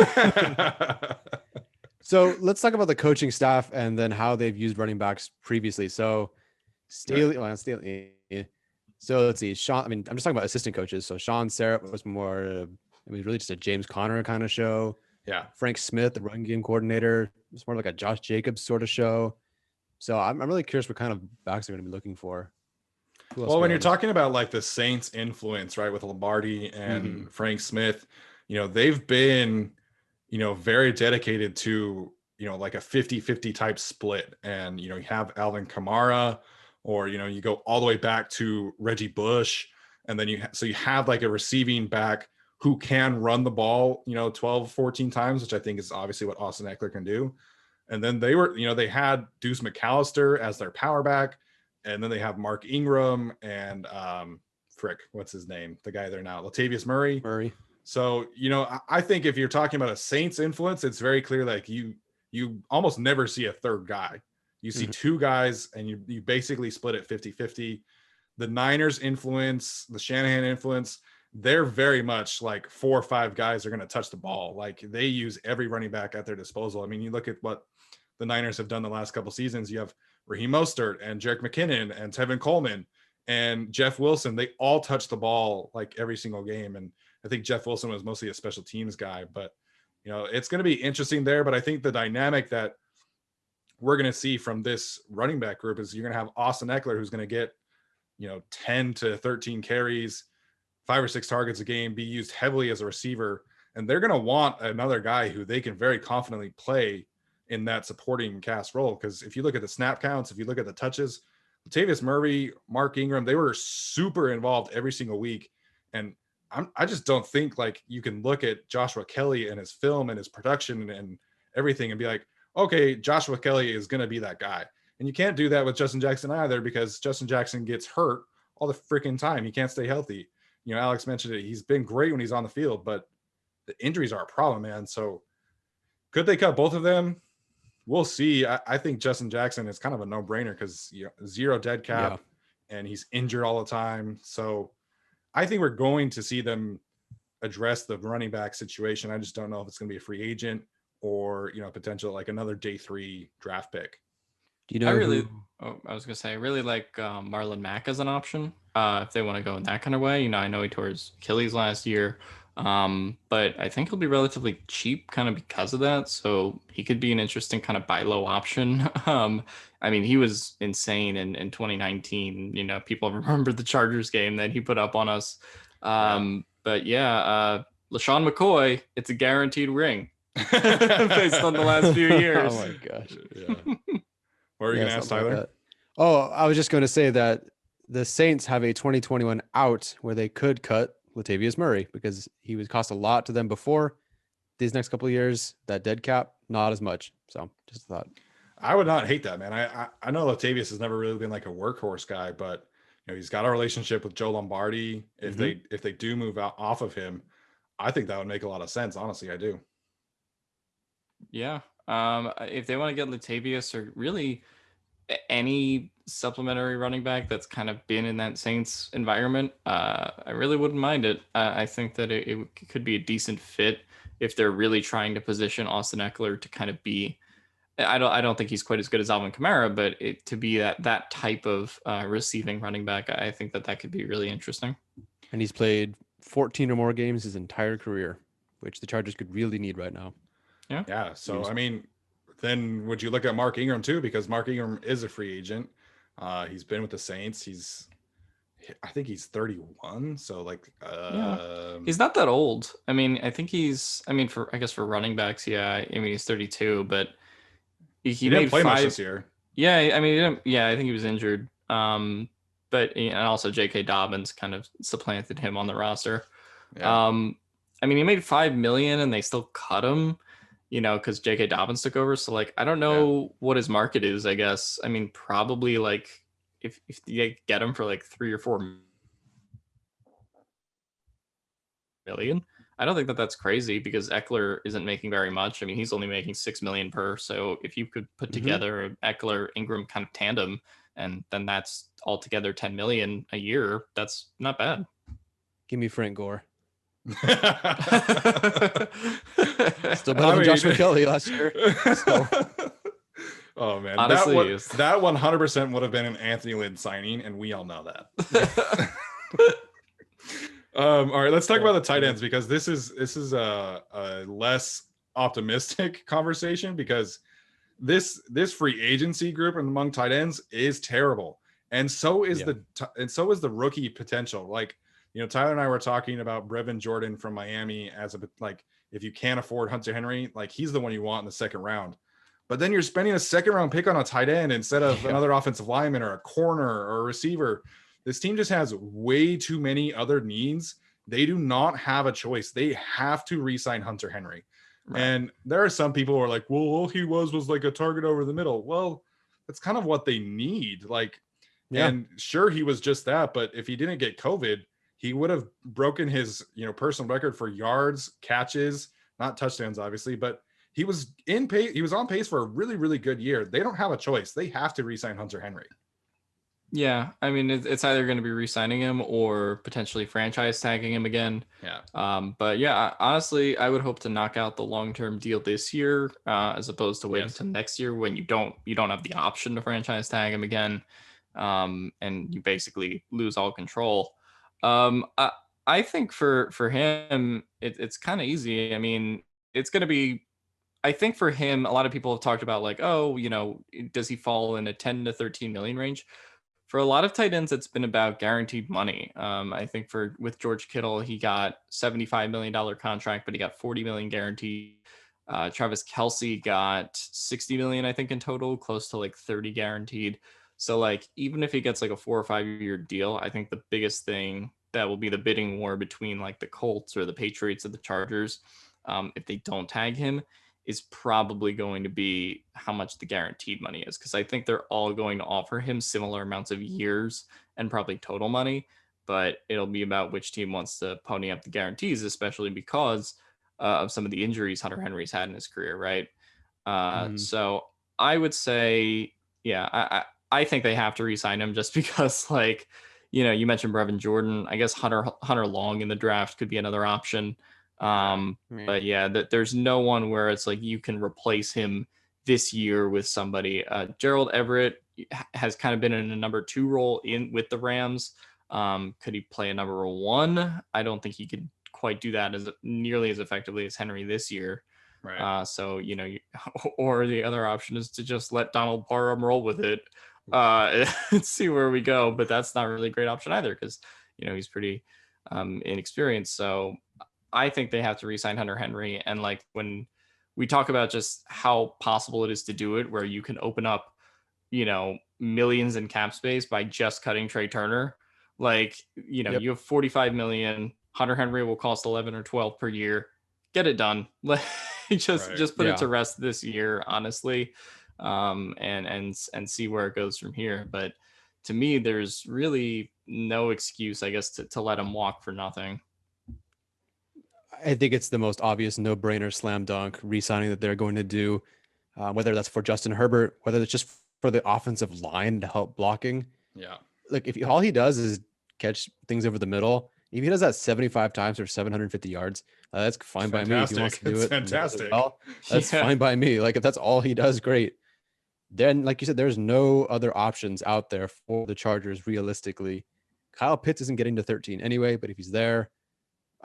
So let's talk about the coaching staff and then how they've used running backs previously. So Staley. So let's see. Sean. I'm just talking about assistant coaches. So Sean Sarrett was more. It was really just a James Conner kind of show. Yeah. Frank Smith, the run game coordinator, it's more like a Josh Jacobs sort of show. So I'm really curious what kind of backs they're going to be looking for. Well, when you're talking about like the Saints influence, right, with Lombardi and Frank Smith, they've been, very dedicated to, like a 50-50 type split. And, you have Alvin Kamara, or, you go all the way back to Reggie Bush. And then you have like a receiving back who can run the ball, 12, 14 times, which I think is obviously what Austin Eckler can do. And then they had Deuce McAllister as their power back. And then they have Mark Ingram and what's his name? The guy there now, Latavius Murray. So, I think if you're talking about a Saints influence, it's very clear, like you almost never see a third guy. You see two guys and you basically split it 50-50. The Niners influence, the Shanahan influence, they're very much like 4 or 5 guys are going to touch the ball. Like they use every running back at their disposal. I mean, you look at what the Niners have done the last couple seasons. You have Raheem Mostert and Jerick McKinnon and Tevin Coleman and Jeff Wilson. They all touch the ball like every single game. And I think Jeff Wilson was mostly a special teams guy, but you know, it's going to be interesting there. But I think the dynamic that we're going to see from this running back group is you're going to have Austin Eckler, who's going to get, you know, 10 to 13 carries, 5 or 6 targets a game, be used heavily as a receiver. And they're going to want another guy who they can very confidently play in that supporting cast role. Because if you look at the snap counts, if you look at the touches, Latavius Murray, Mark Ingram, they were super involved every single week. And I just don't think like you can look at Joshua Kelly and his film and his production and everything and be like, okay, Joshua Kelly is going to be that guy. And you can't do that with Justin Jackson either, because Justin Jackson gets hurt all the freaking time. He can't stay healthy. You know, Alex mentioned it. He's been great when he's on the field, but the injuries are a problem, man. So could they cut both of them? We'll see. I think Justin Jackson is kind of a no-brainer because, you know, 0 dead cap and he's injured all the time. So I think we're going to see them address the running back situation. I just don't know if it's going to be a free agent or, you know, potential like another day 3 draft pick. Do you know? I was gonna say, I really like Marlon Mack as an option if they want to go in that kind of way. You know, I know he tore his Achilles last year, but I think he'll be relatively cheap, kind of because of that. So he could be an interesting kind of buy low option. I mean, he was insane in 2019. You know, people remember the Chargers game that he put up on us. But yeah, LaShawn McCoy, it's a guaranteed ring based on the last few years. Oh my gosh. Yeah. What are you going to ask, Tyler? Like oh, I was just going to say that the Saints have a 2021 out where they could cut Latavius Murray because he would cost a lot to them before. These next couple of years, that dead cap, not as much. So just a thought. I would not hate that, man. I know Latavius has never really been like a workhorse guy, but you know, he's got a relationship with Joe Lombardi. If they do move out off of him, I think that would make a lot of sense. Honestly, I do. Yeah. If they want to get Latavius or really any supplementary running back that's kind of been in that Saints environment, I really wouldn't mind it. I think that it could be a decent fit if they're really trying to position Austin Eckler to kind of be. I don't think he's quite as good as Alvin Kamara, but to be that type of receiving running back, I think that could be really interesting. And he's played 14 or more games his entire career, which the Chargers could really need right now. Yeah. So, I mean, then would you look at Mark Ingram too? Because Mark Ingram is a free agent. He's been with the Saints. I think he's 31. So like, he's not that old. I mean, I think for running backs, he's 32, but he didn't made play 5 much this year. Yeah. I mean, I think he was injured. But and also J.K. Dobbins kind of supplanted him on the roster. Yeah. I mean, he made $5 million and they still cut him, you know, because J.K. Dobbins took over. So, like, I don't know what his market is, I guess. I mean, probably, like, if you get him for, like, 3 or 4 million, I don't think that's crazy because Eckler isn't making very much. I mean, he's only making $6 million per. So, if you could put together an Eckler-Ingram kind of tandem, and then that's altogether $10 million a year, that's not bad. Give me Frank Gore. Still better than Joshua Kelly last year. So. Oh man, honestly, that 100% would have been an Anthony Lynn signing, and we all know that. All right, let's talk about the tight ends because this is a less optimistic conversation because this free agency group among tight ends is terrible, and so is the rookie potential. Like, you know, Tyler and I were talking about Brevin Jordan from Miami as if you can't afford Hunter Henry, like he's the one you want in the second round. But then you're spending a second round pick on a tight end instead of another offensive lineman or a corner or a receiver. This team just has way too many other needs. They do not have a choice. They have to re-sign Hunter Henry. Right. And there are some people who are like, well, all he was like a target over the middle. Well, that's kind of what they need. Like, and sure, he was just that. But if he didn't get COVID, he would have broken his, you know, personal record for yards, catches, not touchdowns, obviously, but he was in pace. He was on pace for a really, really good year. They don't have a choice. They have to re-sign Hunter Henry. Yeah, I mean, it's either going to be re-signing him or potentially franchise tagging him again. Yeah. But yeah, honestly, I would hope to knock out the long-term deal this year, as opposed to waiting Yes. until next year when you don't have the option to franchise tag him again, and you basically lose all control. I think for him, it's kind of easy. I mean, it's going to be. I think for him, a lot of people have talked about like, oh, does he fall in a 10 to 13 million range? For a lot of tight ends, it's been about guaranteed money. I think with George Kittle, he got $75 million contract, but he got 40 million guaranteed. Travis Kelce got 60 million, I think, in total, close to like 30 guaranteed. So like, even if he gets like a 4 or 5 year deal, I think the biggest thing that will be the bidding war between like the Colts or the Patriots or the Chargers, if they don't tag him, is probably going to be how much the guaranteed money is, because I think they're all going to offer him similar amounts of years and probably total money, but it'll be about which team wants to pony up the guarantees, especially because of some of the injuries Hunter Henry's had in his career, right? So I would say, yeah, I think they have to re-sign him just because, like, you mentioned Brevin Jordan. I guess Hunter Long in the draft could be another option. But yeah, there's no one where it's like you can replace him this year with somebody. Gerald Everett has kind of been in a number 2 role with the Rams. Could he play a number 1? I don't think he could quite do that as nearly as effectively as Henry this year. Right. So or the other option is to just let Donald Parham roll with it, and see where we go. But that's not really a great option either, because he's pretty inexperienced. So I think they have to re-sign Hunter Henry. And like, when we talk about just how possible it is to do it, where you can open up, millions in cap space by just cutting Trey Turner, like, you have 45 million. Hunter Henry will cost 11 or 12 per year. Get it done. Just put it to rest this year, honestly, and see where it goes from here. But to me, there's really no excuse, I guess, to let him walk for nothing. I think it's the most obvious no-brainer slam dunk re-signing that they're going to do, whether that's for Justin Herbert, whether it's just for the offensive line to help blocking. Yeah. Like, if all he does is catch things over the middle, if he does that 75 times or 750 yards, that's fine by me. If he wants to do it, fantastic. Well, that's fine by me. Like, if that's all he does, great. Then, like you said, there's no other options out there for the Chargers realistically. Kyle Pitts isn't getting to 13 anyway, but if he's there,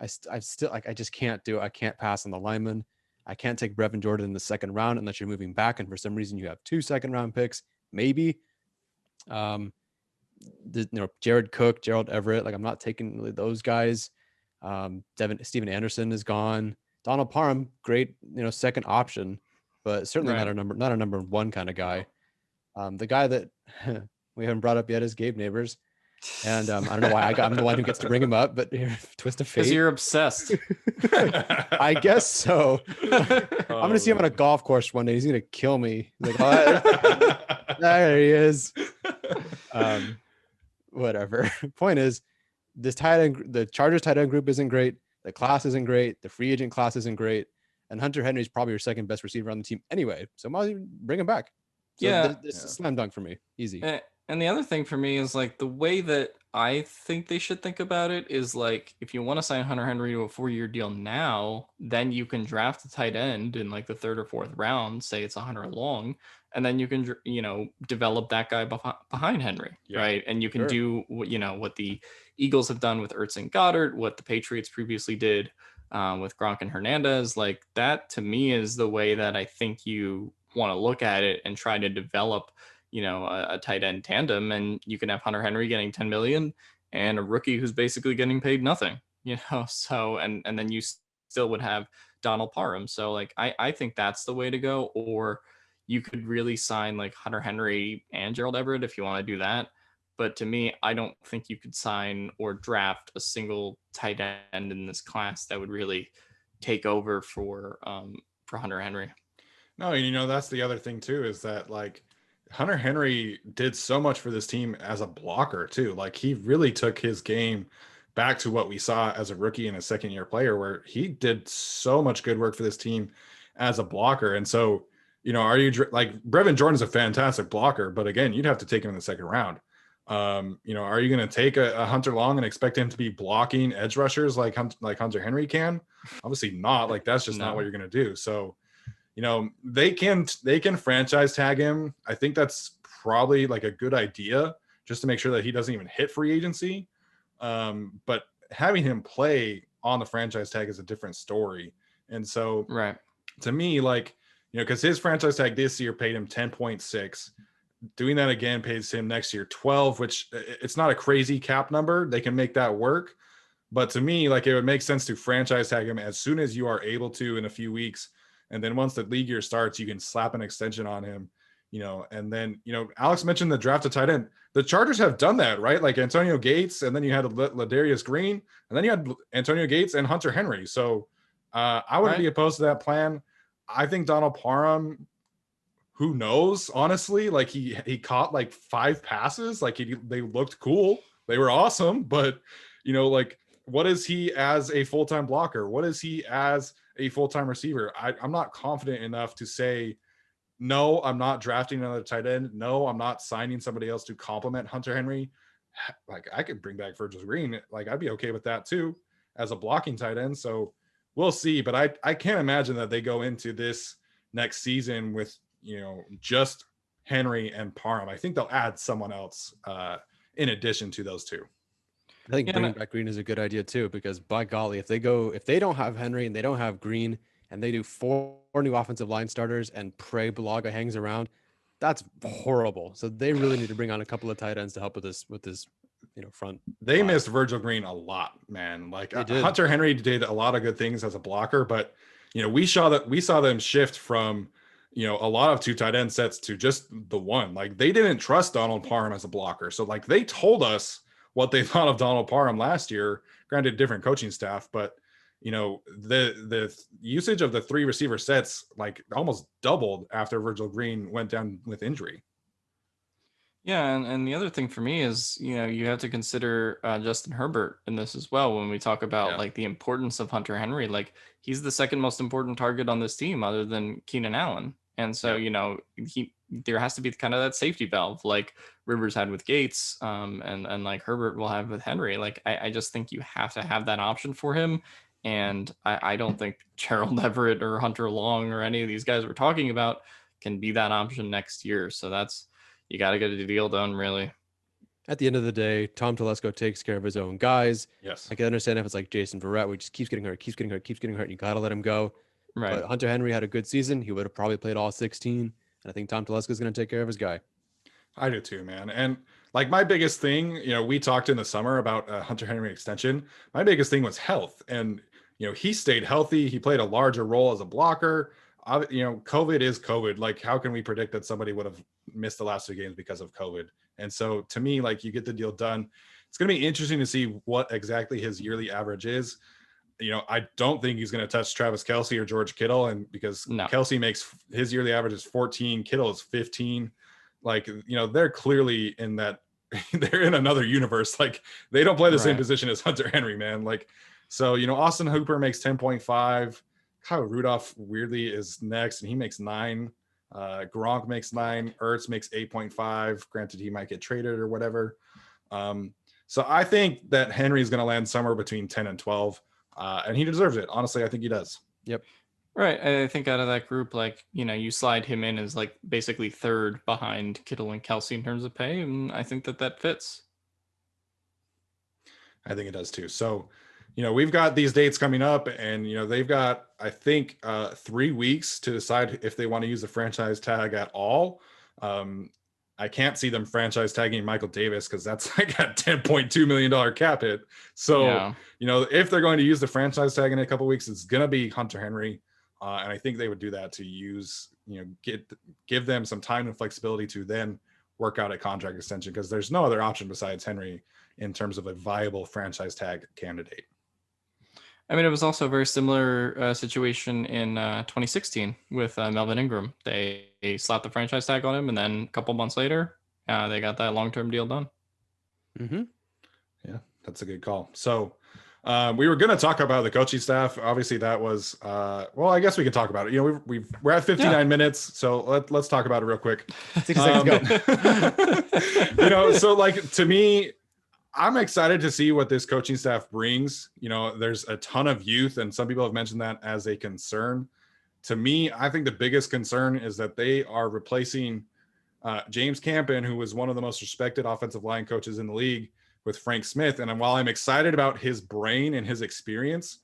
I still, like, I just can't do it. I can't pass on the lineman. I can't take Brevin Jordan in the second round unless you're moving back, and for some reason you have 2 second-round picks, maybe. Jared Cook, Gerald Everett, like, I'm not taking really those guys. Steven Anderson is gone. Donald Parham, great, second option, but certainly not a number 1 kind of guy. The guy that we haven't brought up yet is Gabe Neighbors. And I don't know why I'm the one who gets to bring him up, but here, twist of fate. Because you're obsessed. I guess so. I'm going to see him on a golf course one day. He's going to kill me. He's like, oh, there he is. Whatever. Point is, the Chargers tight end group isn't great. The class isn't great. The free agent class isn't great. And Hunter Henry is probably your second best receiver on the team anyway. So might as well bring him back. So this is a slam dunk for me. Easy. And the other thing for me is, like, the way that I think they should think about it is, like, if you want to sign Hunter Henry to a 4-year deal now, then you can draft a tight end in like the 3rd or 4th round, say it's a Hunter Long, and then you can, develop that guy behind Henry, right? And you can do what the Eagles have done with Ertz and Goddard, what the Patriots previously did with Gronk and Hernandez. Like, that to me is the way that I think you want to look at it and try to develop a tight end tandem. And you can have Hunter Henry getting 10 million and a rookie who's basically getting paid nothing, so and then you still would have Donald Parham. So, like, I think that's the way to go. Or you could really sign like Hunter Henry and Gerald Everett if you want to do that. But to me, I don't think you could sign or draft a single tight end in this class that would really take over for Hunter Henry. No, that's the other thing too, is that, like, Hunter Henry did so much for this team as a blocker too. Like, he really took his game back to what we saw as a rookie and a second-year player, where he did so much good work for this team as a blocker. And so, are you like, Brevin Jordan's a fantastic blocker, but again, you'd have to take him in the second round. Are you going to take a Hunter Long and expect him to be blocking edge rushers like Hunter Henry can? Obviously not. Like that's just not what you're going to do. So, they can franchise tag him. I think that's probably like a good idea just to make sure that he doesn't even hit free agency. But having him play on the franchise tag is a different story. And so right. To me, like, because his franchise tag this year paid him 10.6. Doing that again pays him next year 12, which it's not a crazy cap number. They can make that work. But to me, like, it would make sense to franchise tag him as soon as you are able to in a few weeks. And then once the league year starts, you can slap an extension on him, and then, Alex mentioned the draft a tight end. The Chargers have done that, right? Like Antonio Gates, and then you had Ladarius Green, and then you had Antonio Gates and Hunter Henry. So I wouldn't be opposed to that plan. I think Donald Parham, who knows, honestly, like he caught like 5 passes. Like they looked cool. They were awesome. But, like, what is he as a full-time blocker? What is he as a full-time receiver? I'm not confident enough to say, no, I'm not drafting another tight end. No, I'm not signing somebody else to complement Hunter Henry. Like, I could bring back Virgil Green. Like, I'd be okay with that too as a blocking tight end. So we'll see. But I can't imagine that they go into this next season with, just Henry and Parham. I think they'll add someone else in addition to those two. I think bringing back Green is a good idea too, because by golly, if they don't have Henry and they don't have Green and they do 4 new offensive line starters and pray Bulaga hangs around, that's horrible. So they really need to bring on a couple of tight ends to help with this front. They missed Virgil Green a lot, man. Like Hunter Henry did a lot of good things as a blocker, but we saw them shift from a lot of 2 tight end sets to just the one. Like, they didn't trust Donald Parham as a blocker. So, like, they told us what they thought of Donald Parham last year. Granted, different coaching staff, but the usage of the 3 receiver sets like almost doubled after Virgil Green went down with injury. Yeah, and the other thing for me is, you have to consider Justin Herbert in this as well when we talk about like the importance of Hunter Henry. Like, he's the second most important target on this team other than Keenan Allen. And so, there has to be kind of that safety valve like Rivers had with Gates, and like Herbert will have with Henry. Like, I just think you have to have that option for him. And I don't think Gerald Everett or Hunter Long or any of these guys we're talking about can be that option next year. So you got to get a deal done, really. At the end of the day, Tom Telesco takes care of his own guys. Yes. I can understand if it's like Jason Verrett, who just keeps getting hurt, and you got to let him go. Right. But Hunter Henry had a good season. He would have probably played all 16. And I think Tom Telesco is going to take care of his guy. I do too, man. And like, my biggest thing, we talked in the summer about Hunter Henry extension. My biggest thing was health. And, he stayed healthy. He played a larger role as a blocker. COVID is COVID. Like, how can we predict that somebody would have missed the last 2 games because of COVID? And so to me, like, you get the deal done. It's going to be interesting to see what exactly his yearly average is. I don't think he's going to touch Travis Kelce or George Kittle. And because Kelce makes his yearly average is 14, Kittle is 15. Like, they're clearly in that, they're in another universe. Like, they don't play the same position as Hunter Henry, man. Like, so, Austin Hooper makes 10.5. Kyle Rudolph weirdly is next, and he makes 9. Gronk makes 9. Ertz makes 8.5. Granted, he might get traded or whatever. So I think that Henry is going to land somewhere between 10 and 12, and he deserves it. Honestly, I think he does. Yep. Right. I think out of that group, like, you slide him in as like basically 3rd behind Kittle and Kelce in terms of pay, and I think that fits. I think it does too. So, we've got these dates coming up, and, they've got, I think, 3 weeks to decide if they want to use the franchise tag at all. I can't see them franchise tagging Michael Davis because that's like a $10.2 million cap hit. So, if they're going to use the franchise tag in a couple of weeks, it's going to be Hunter Henry. And I think they would do that to use, give them some time and flexibility to then work out a contract extension, because there's no other option besides Henry in terms of a viable franchise tag candidate. I mean, it was also a very similar situation in 2016 with Melvin Ingram. They slapped the franchise tag on him, and then a couple months later, they got that long-term deal done. Mm-hmm. Yeah, that's a good call. So We were going to talk about the coaching staff. Obviously, that was well. I guess we can talk about it. You know, we're at 59 minutes, so let's talk about it real quick. 60 seconds go. You know, so like to me, I'm excited to see what this coaching staff brings. You know, there's a ton of youth, and some people have mentioned that as a concern. To me, I think the biggest concern is that they are replacing James Campen, who was one of the most respected offensive line coaches in the league, with Frank Smith. And while I'm excited about his brain and his experience,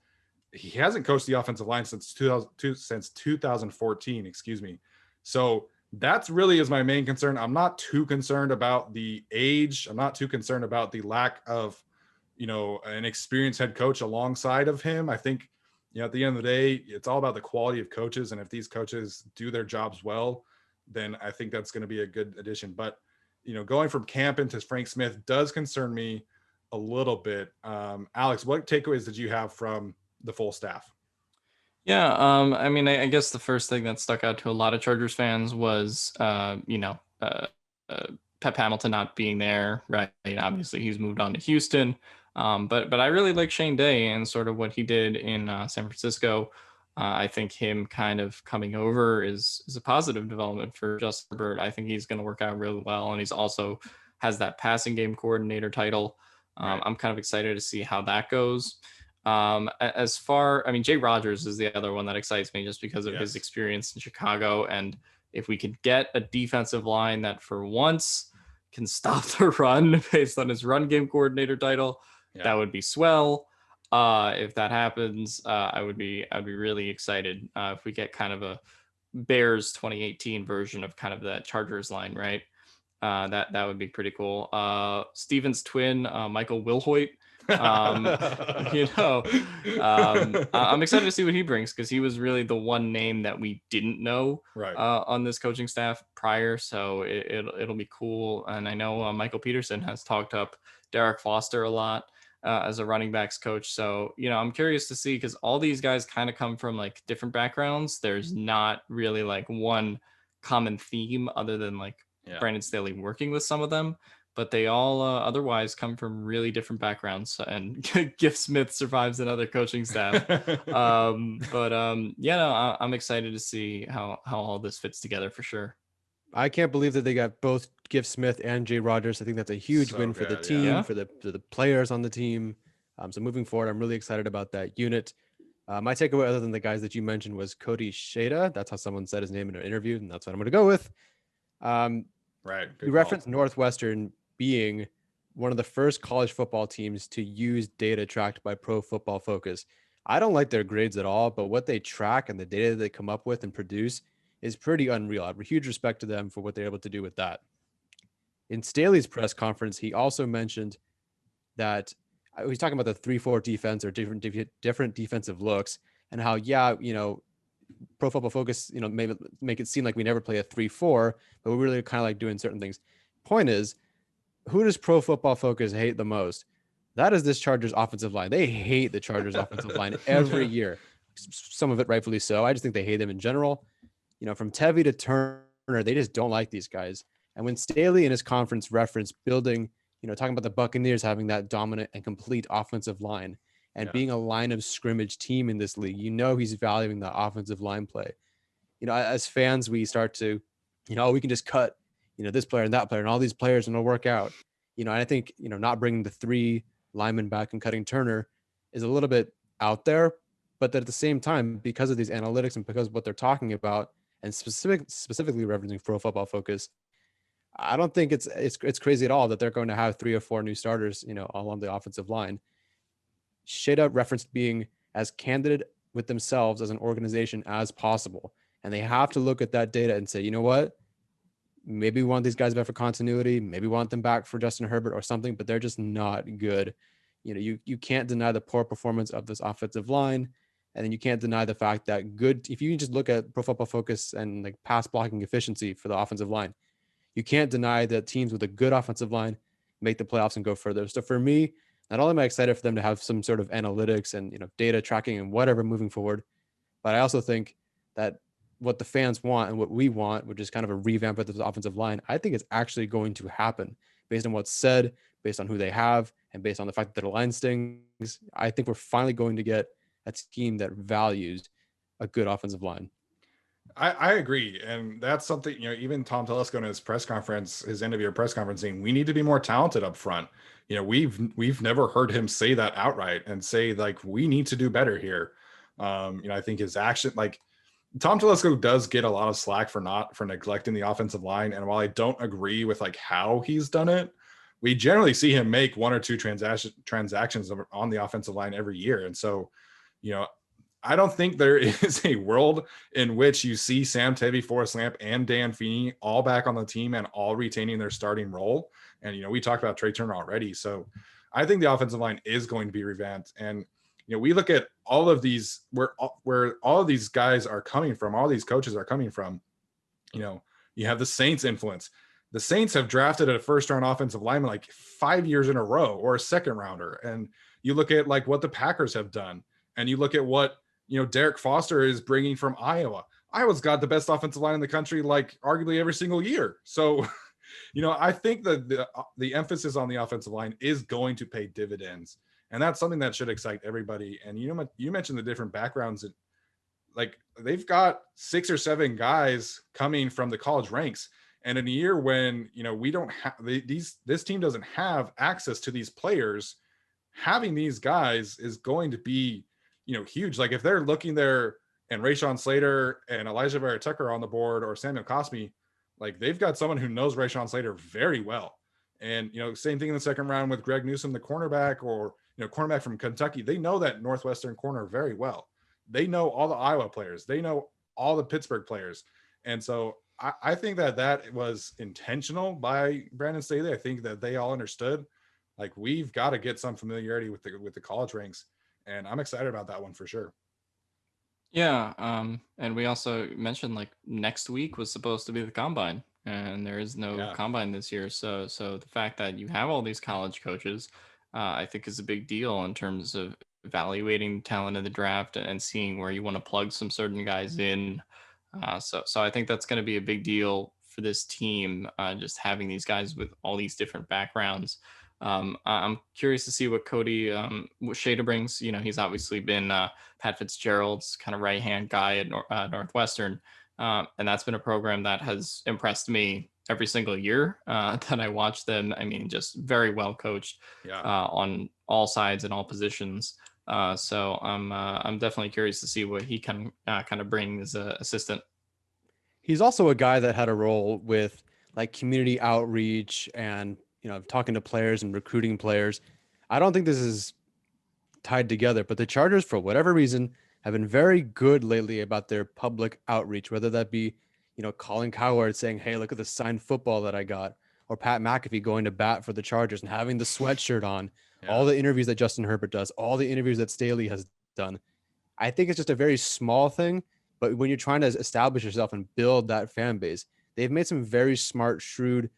he hasn't coached the offensive line since 2014, excuse me. So that's really is my main concern. I'm not too concerned about the age. I'm not too concerned about the lack of, you know, an experienced head coach alongside of him. I think, you know, at the end of the day, it's all about the quality of coaches. And if these coaches do their jobs well, then I think that's going to be a good addition. But, you know, going from Campen to Frank Smith does concern me a little bit. Alex, what takeaways did you have from the full staff? Yeah, I mean, I guess the first thing that stuck out to a lot of Chargers fans was, Pep Hamilton not being there, right? Obviously, he's moved on to Houston, but I really like Shane Day and sort of what he did in San Francisco. I think him kind of coming over is a positive development for Justin Herbert. I think he's going to work out really well, and he's also has that passing game coordinator title. Right. I'm kind of excited to see how that goes. Jay Rodgers is the other one that excites me just because of his experience in Chicago. And if we could get a defensive line that for once can stop the run based on his run game coordinator title, that would be swell. If that happens, I'd be really excited if we get kind of a Bears 2018 version of kind of that Chargers line, right? That would be pretty cool. Steven's twin, Michael Wilhoit. I'm excited to see what he brings because he was really the one name that we didn't know on this coaching staff prior. So it'll be cool. And I know Michael Peterson has talked up Derek Foster a lot as a running backs coach. So, you know, I'm curious to see because all these guys kind of come from like different backgrounds. There's not really like one common theme other than like Brandon Staley working with some of them. But they all otherwise come from really different backgrounds. And Gift Smith survives another coaching staff. I'm excited to see how all this fits together for sure. I can't believe that they got both Gift Smith and Jay Rodgers. I think that's a huge win for the team, for the players on the team. So moving forward, I'm really excited about that unit. My takeaway, other than the guys that you mentioned, was Cody Shada. That's how someone said his name in an interview, and that's what I'm going to go with. You referenced Northwestern being one of the first college football teams to use data tracked by Pro Football Focus. I don't like their grades at all, but what they track and the data that they come up with and produce is pretty unreal. I have a huge respect to them for what they're able to do with that. In Staley's press conference, he also mentioned that he's talking about the 3-4 defense or different defensive looks and how, Pro Football Focus, maybe make it seem like we never play a 3-4, but we really kind of like doing certain things. Point is, who does Pro Football Focus hate the most? That is this Chargers offensive line. They hate the Chargers offensive line every year. Some of it rightfully so. I just think they hate them in general. From Tevy to Turner, they just don't like these guys. And when Staley in his conference referenced building, talking about the Buccaneers having that dominant and complete offensive line and being a line of scrimmage team in this league, he's valuing the offensive line play. As fans, we start to, we can just cut this player and that player and all these players and it'll work out. And I think, not bringing the 3 linemen back and cutting Turner is a little bit out there, but that at the same time, because of these analytics and because of what they're talking about and specifically referencing Pro Football Focus, I don't think it's crazy at all that they're going to have 3 or 4 new starters, along the offensive line. Shada referenced being as candid with themselves as an organization as possible. And they have to look at that data and say, you know what? Maybe we want these guys back for continuity. Maybe we want them back for Justin Herbert or something, but they're just not good. You can't deny the poor performance of this offensive line. And then you can't deny the fact that if you just look at Pro Football Focus and like pass blocking efficiency for the offensive line, you can't deny that teams with a good offensive line make the playoffs and go further. So for me, not only am I excited for them to have some sort of analytics and, data tracking and whatever moving forward, but I also think that what the fans want and what we want, which is kind of a revamp of the offensive line, I think it's actually going to happen based on what's said, based on who they have, and based on the fact that the line stings, I think we're finally going to get a team that values a good offensive line. I agree. And that's something, even Tom Telesco in his press conference, his end of year press conference, saying we need to be more talented up front. We've never heard him say that outright and say like, we need to do better here. I think his action, like Tom Telesco does get a lot of slack for neglecting the offensive line. And while I don't agree with like how he's done it, we generally see him make one or two transactions on the offensive line every year. And so, I don't think there is a world in which you see Sam Tevy, Forrest Lamp, and Dan Feeney all back on the team and all retaining their starting role. And, we talked about Trey Turner already. So I think the offensive line is going to be revamped. And, we look at all of these, where all of these guys are coming from, all these coaches are coming from, you have the Saints influence. The Saints have drafted a first-round offensive lineman like 5 years in a row, or a second rounder. And you look at like what the Packers have done, and you look at what, Derek Foster is bringing from Iowa. Iowa's got the best offensive line in the country, like arguably every single year. So, I think that the emphasis on the offensive line is going to pay dividends. And that's something that should excite everybody. And, you mentioned the different backgrounds. Like they've got 6 or 7 guys coming from the college ranks. And in a year when, we don't have this team doesn't have access to these players, having these guys is going to be, huge. Like if they're looking there and Rashawn Slater and Elijah Vera Tucker on the board, or Samuel Cosmi, like they've got someone who knows Rashawn Slater very well. And, same thing in the second round with Greg Newsome, the cornerback, or, cornerback from Kentucky. They know that Northwestern corner very well. They know all the Iowa players. They know all the Pittsburgh players. And so I think that was intentional by Brandon Staley. I think that they all understood, like, we've got to get some familiarity with the college ranks. And I'm excited about that one for sure. Yeah. And we also mentioned like next week was supposed to be the combine, and there is no combine this year. So the fact that you have all these college coaches, I think is a big deal in terms of evaluating talent in the draft and seeing where you want to plug some certain guys in. So I think that's going to be a big deal for this team, just having these guys with all these different backgrounds. I'm curious to see what Cody Shada brings. He's obviously been Pat Fitzgerald's kind of right-hand guy at Northwestern. And that's been a program that has impressed me every single year that I watch them. I mean, just very well coached on all sides and all positions. So I'm definitely curious to see what he can kind of bring as an assistant. He's also a guy that had a role with like community outreach and, talking to players and recruiting players. I don't think this is tied together, but the Chargers, for whatever reason, have been very good lately about their public outreach, whether that be, Colin Cowherd saying, hey, look at the signed football that I got, or Pat McAfee going to bat for the Chargers and having the sweatshirt on, all the interviews that Justin Herbert does, all the interviews that Staley has done. I think it's just a very small thing, but when you're trying to establish yourself and build that fan base, they've made some very smart, shrewd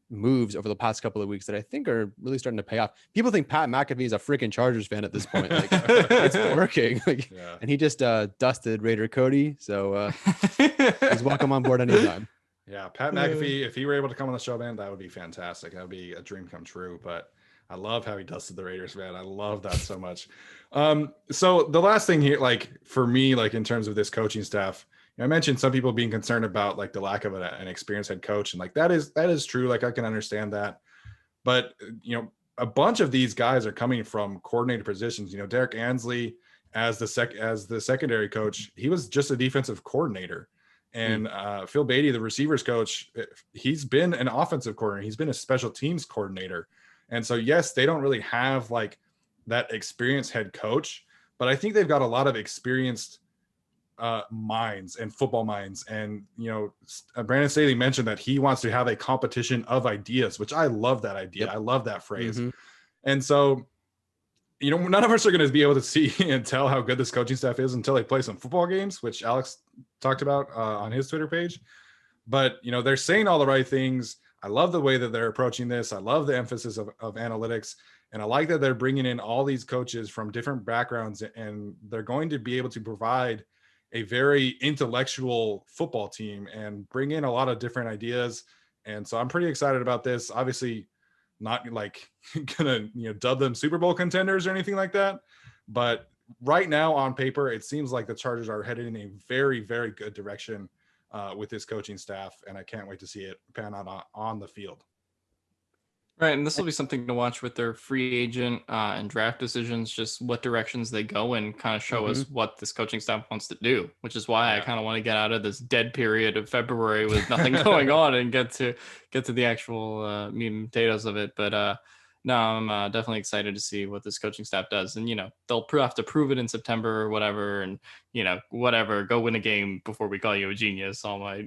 moves over the past couple of weeks that I think are really starting to pay off. People think Pat McAfee is a freaking Chargers fan at this point. Like, it's working. And he just dusted Raider Cody. So he's welcome on board anytime. Yeah, Pat McAfee, if he were able to come on the show, man, that would be fantastic. That would be a dream come true. But I love how he dusted the Raiders, man. I love that so much. So the last thing here, like for me, like in terms of this coaching staff, I mentioned some people being concerned about like the lack of an experienced head coach, and like that is true. Like I can understand that, but a bunch of these guys are coming from coordinator positions. Derek Ansley as the secondary coach, he was just a defensive coordinator, and Phil Beatty, the receivers coach, he's been an offensive coordinator. He's been a special teams coordinator, and so yes, they don't really have like that experienced head coach, but I think they've got a lot of experienced minds and football minds. And Brandon Staley mentioned that he wants to have a competition of ideas, which I love that idea. I love that phrase. And so none of us are going to be able to see and tell how good this coaching staff is until they play some football games, which Alex talked about on his Twitter page. But they're saying all the right things. I love the way that they're approaching this. I love the emphasis of analytics, and I like that they're bringing in all these coaches from different backgrounds, and they're going to be able to provide a very intellectual football team and bring in a lot of different ideas. And so I'm pretty excited about this. Obviously, not like gonna dub them Super Bowl contenders or anything like that. But right now on paper, it seems like the Chargers are headed in a very, very good direction with this coaching staff, and I can't wait to see it pan out on the field. Right, and this will be something to watch with their free agent and draft decisions, just what directions they go and kind of show us what this coaching staff wants to do, which is why I kind of want to get out of this dead period of February with nothing going on and get to the actual meat and potatoes of it. But no, I'm definitely excited to see what this coaching staff does. And, they'll have to prove it in September or whatever. And, whatever, go win a game before we call you a genius. All my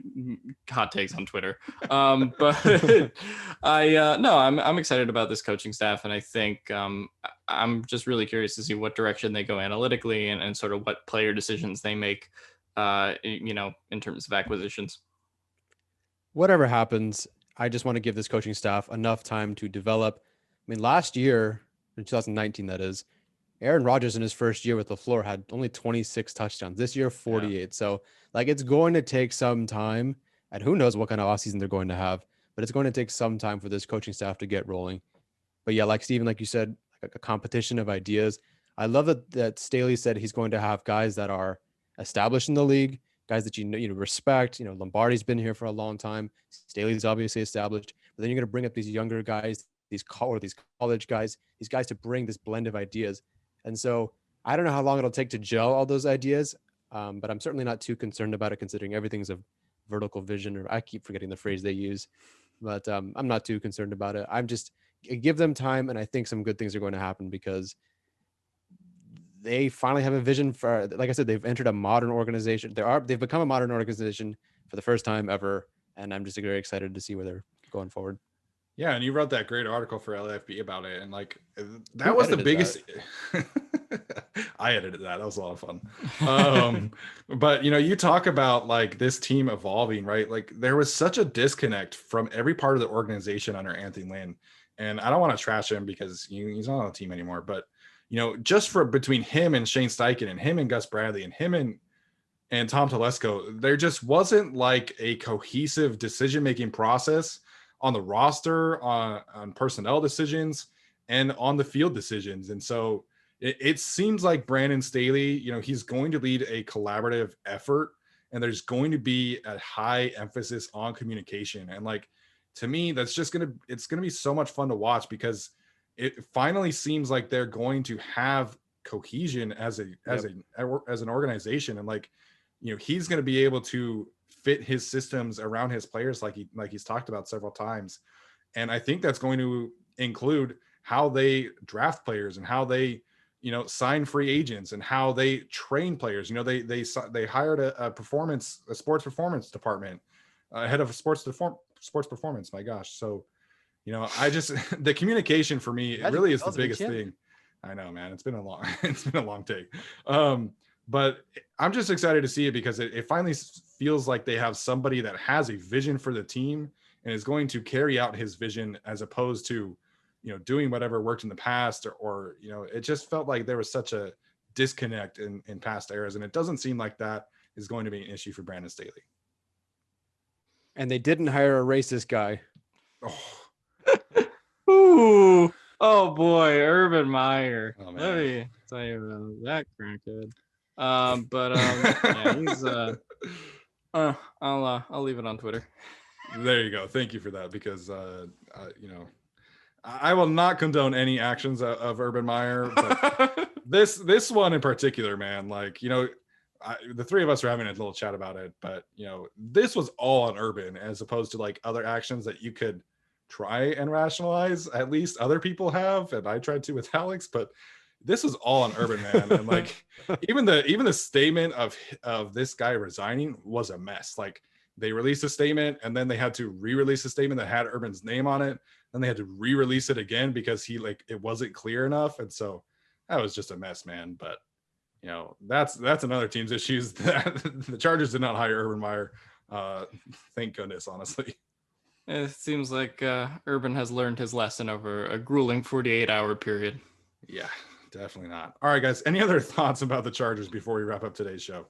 hot takes on Twitter. But I'm excited about this coaching staff. And I think I'm just really curious to see what direction they go analytically and sort of what player decisions they make, in terms of acquisitions. Whatever happens, I just want to give this coaching staff enough time to develop. I mean, last year, in 2019, that is, Aaron Rodgers in his first year with LaFleur had only 26 touchdowns. This year, 48. Yeah. So, it's going to take some time, and who knows what kind of offseason they're going to have, but it's going to take some time for this coaching staff to get rolling. But yeah, like Steven, like you said, like a competition of ideas. I love that Staley said he's going to have guys that are established in the league, guys that you respect. Lombardi's been here for a long time. Staley's obviously established, but then you're going to bring up these younger guys, these college guys, these guys to bring this blend of ideas. And so I don't know how long it'll take to gel all those ideas, but I'm certainly not too concerned about it considering everything's a vertical vision, or I keep forgetting the phrase they use, but I'm not too concerned about it. I'm just give them time, and I think some good things are going to happen because they finally have a vision for, like I said, they've entered a modern organization. They've become a modern organization for the first time ever, and I'm just very excited to see where they're going forward. Yeah, and you wrote that great article for LAFB about it, and that was the biggest. I edited that. That was a lot of fun. But you talk about this team evolving, right? There was such a disconnect from every part of the organization under Anthony Lynn, and I don't want to trash him because he's not on the team anymore. But just between him and Shane Steichen and him and Gus Bradley and him and Tom Telesco, there just wasn't a cohesive decision-making process on the roster, on personnel decisions, and on the field decisions. And so it seems like Brandon Staley, he's going to lead a collaborative effort, and there's going to be a high emphasis on communication. And to me, that's just it's going to be so much fun to watch because it finally seems like they're going to have cohesion as an organization. And he's going to be able to fit his systems around his players like he's talked about several times. And I think that's going to include how they draft players and how they sign free agents and how they train players. They hired a sports performance department, head of sports performance. My gosh. So I just the communication for me really is the biggest thing. I know, man, it's been a long take. But I'm just excited to see it because it finally feels like they have somebody that has a vision for the team and is going to carry out his vision as opposed to, doing whatever worked in the past or it just felt like there was such a disconnect in past eras. And it doesn't seem like that is going to be an issue for Brandon Staley. And they didn't hire a racist guy. Oh. Ooh. Oh boy, Urban Meyer. Oh, let me tell you about that crackhead. Yeah, he's I'll leave it on Twitter. There you go. Thank you for that because I will not condone any actions of Urban Meyer, but this one in particular, man, the three of us are having a little chat about it, but this was all on Urban as opposed to other actions that you could try and rationalize. At least other people have, and I tried to with Alex, but this was all on Urban, man. And even the statement of this guy resigning was a mess. They released a statement and then they had to re-release a statement that had Urban's name on it. Then they had to re-release it again because it wasn't clear enough. And so that was just a mess, man. But that's another team's issues. That the Chargers did not hire Urban Meyer. Thank goodness, honestly. It seems like Urban has learned his lesson over a grueling 48-hour period. Yeah. Definitely not. All right, guys. Any other thoughts about the Chargers before we wrap up today's show?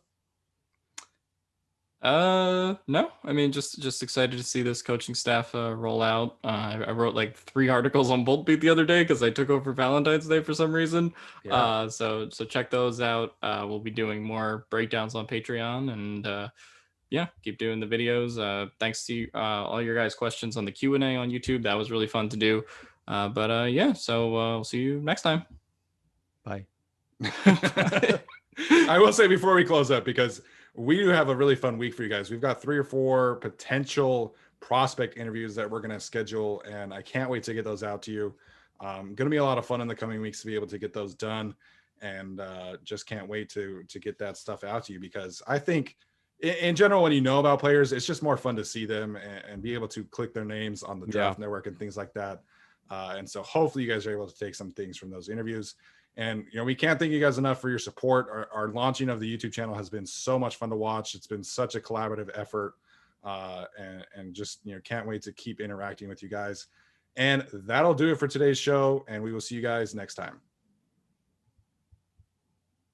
No, I mean, just excited to see this coaching staff roll out. I wrote like 3 articles on Bolt Beat the other day because I took over Valentine's Day for some reason. Yeah. So check those out. We'll be doing more breakdowns on Patreon, and yeah, keep doing the videos. Thanks to all your guys' questions on the Q&A on YouTube. That was really fun to do. But yeah, so we'll see you next time. Bye. I will say before we close up, because we do have a really fun week for you guys. We've got 3 or 4 potential prospect interviews that we're going to schedule, and I can't wait to get those out to you. Going to be a lot of fun in the coming weeks to be able to get those done, and just can't wait to get that stuff out to you, because I think in general, when you know about players, it's just more fun to see them and be able to click their names on the draft network and things like that. And so hopefully you guys are able to take some things from those interviews. And, we can't thank you guys enough for your support. Our launching of the YouTube channel has been so much fun to watch. It's been such a collaborative effort, and just, can't wait to keep interacting with you guys. And that'll do it for today's show. And we will see you guys next time.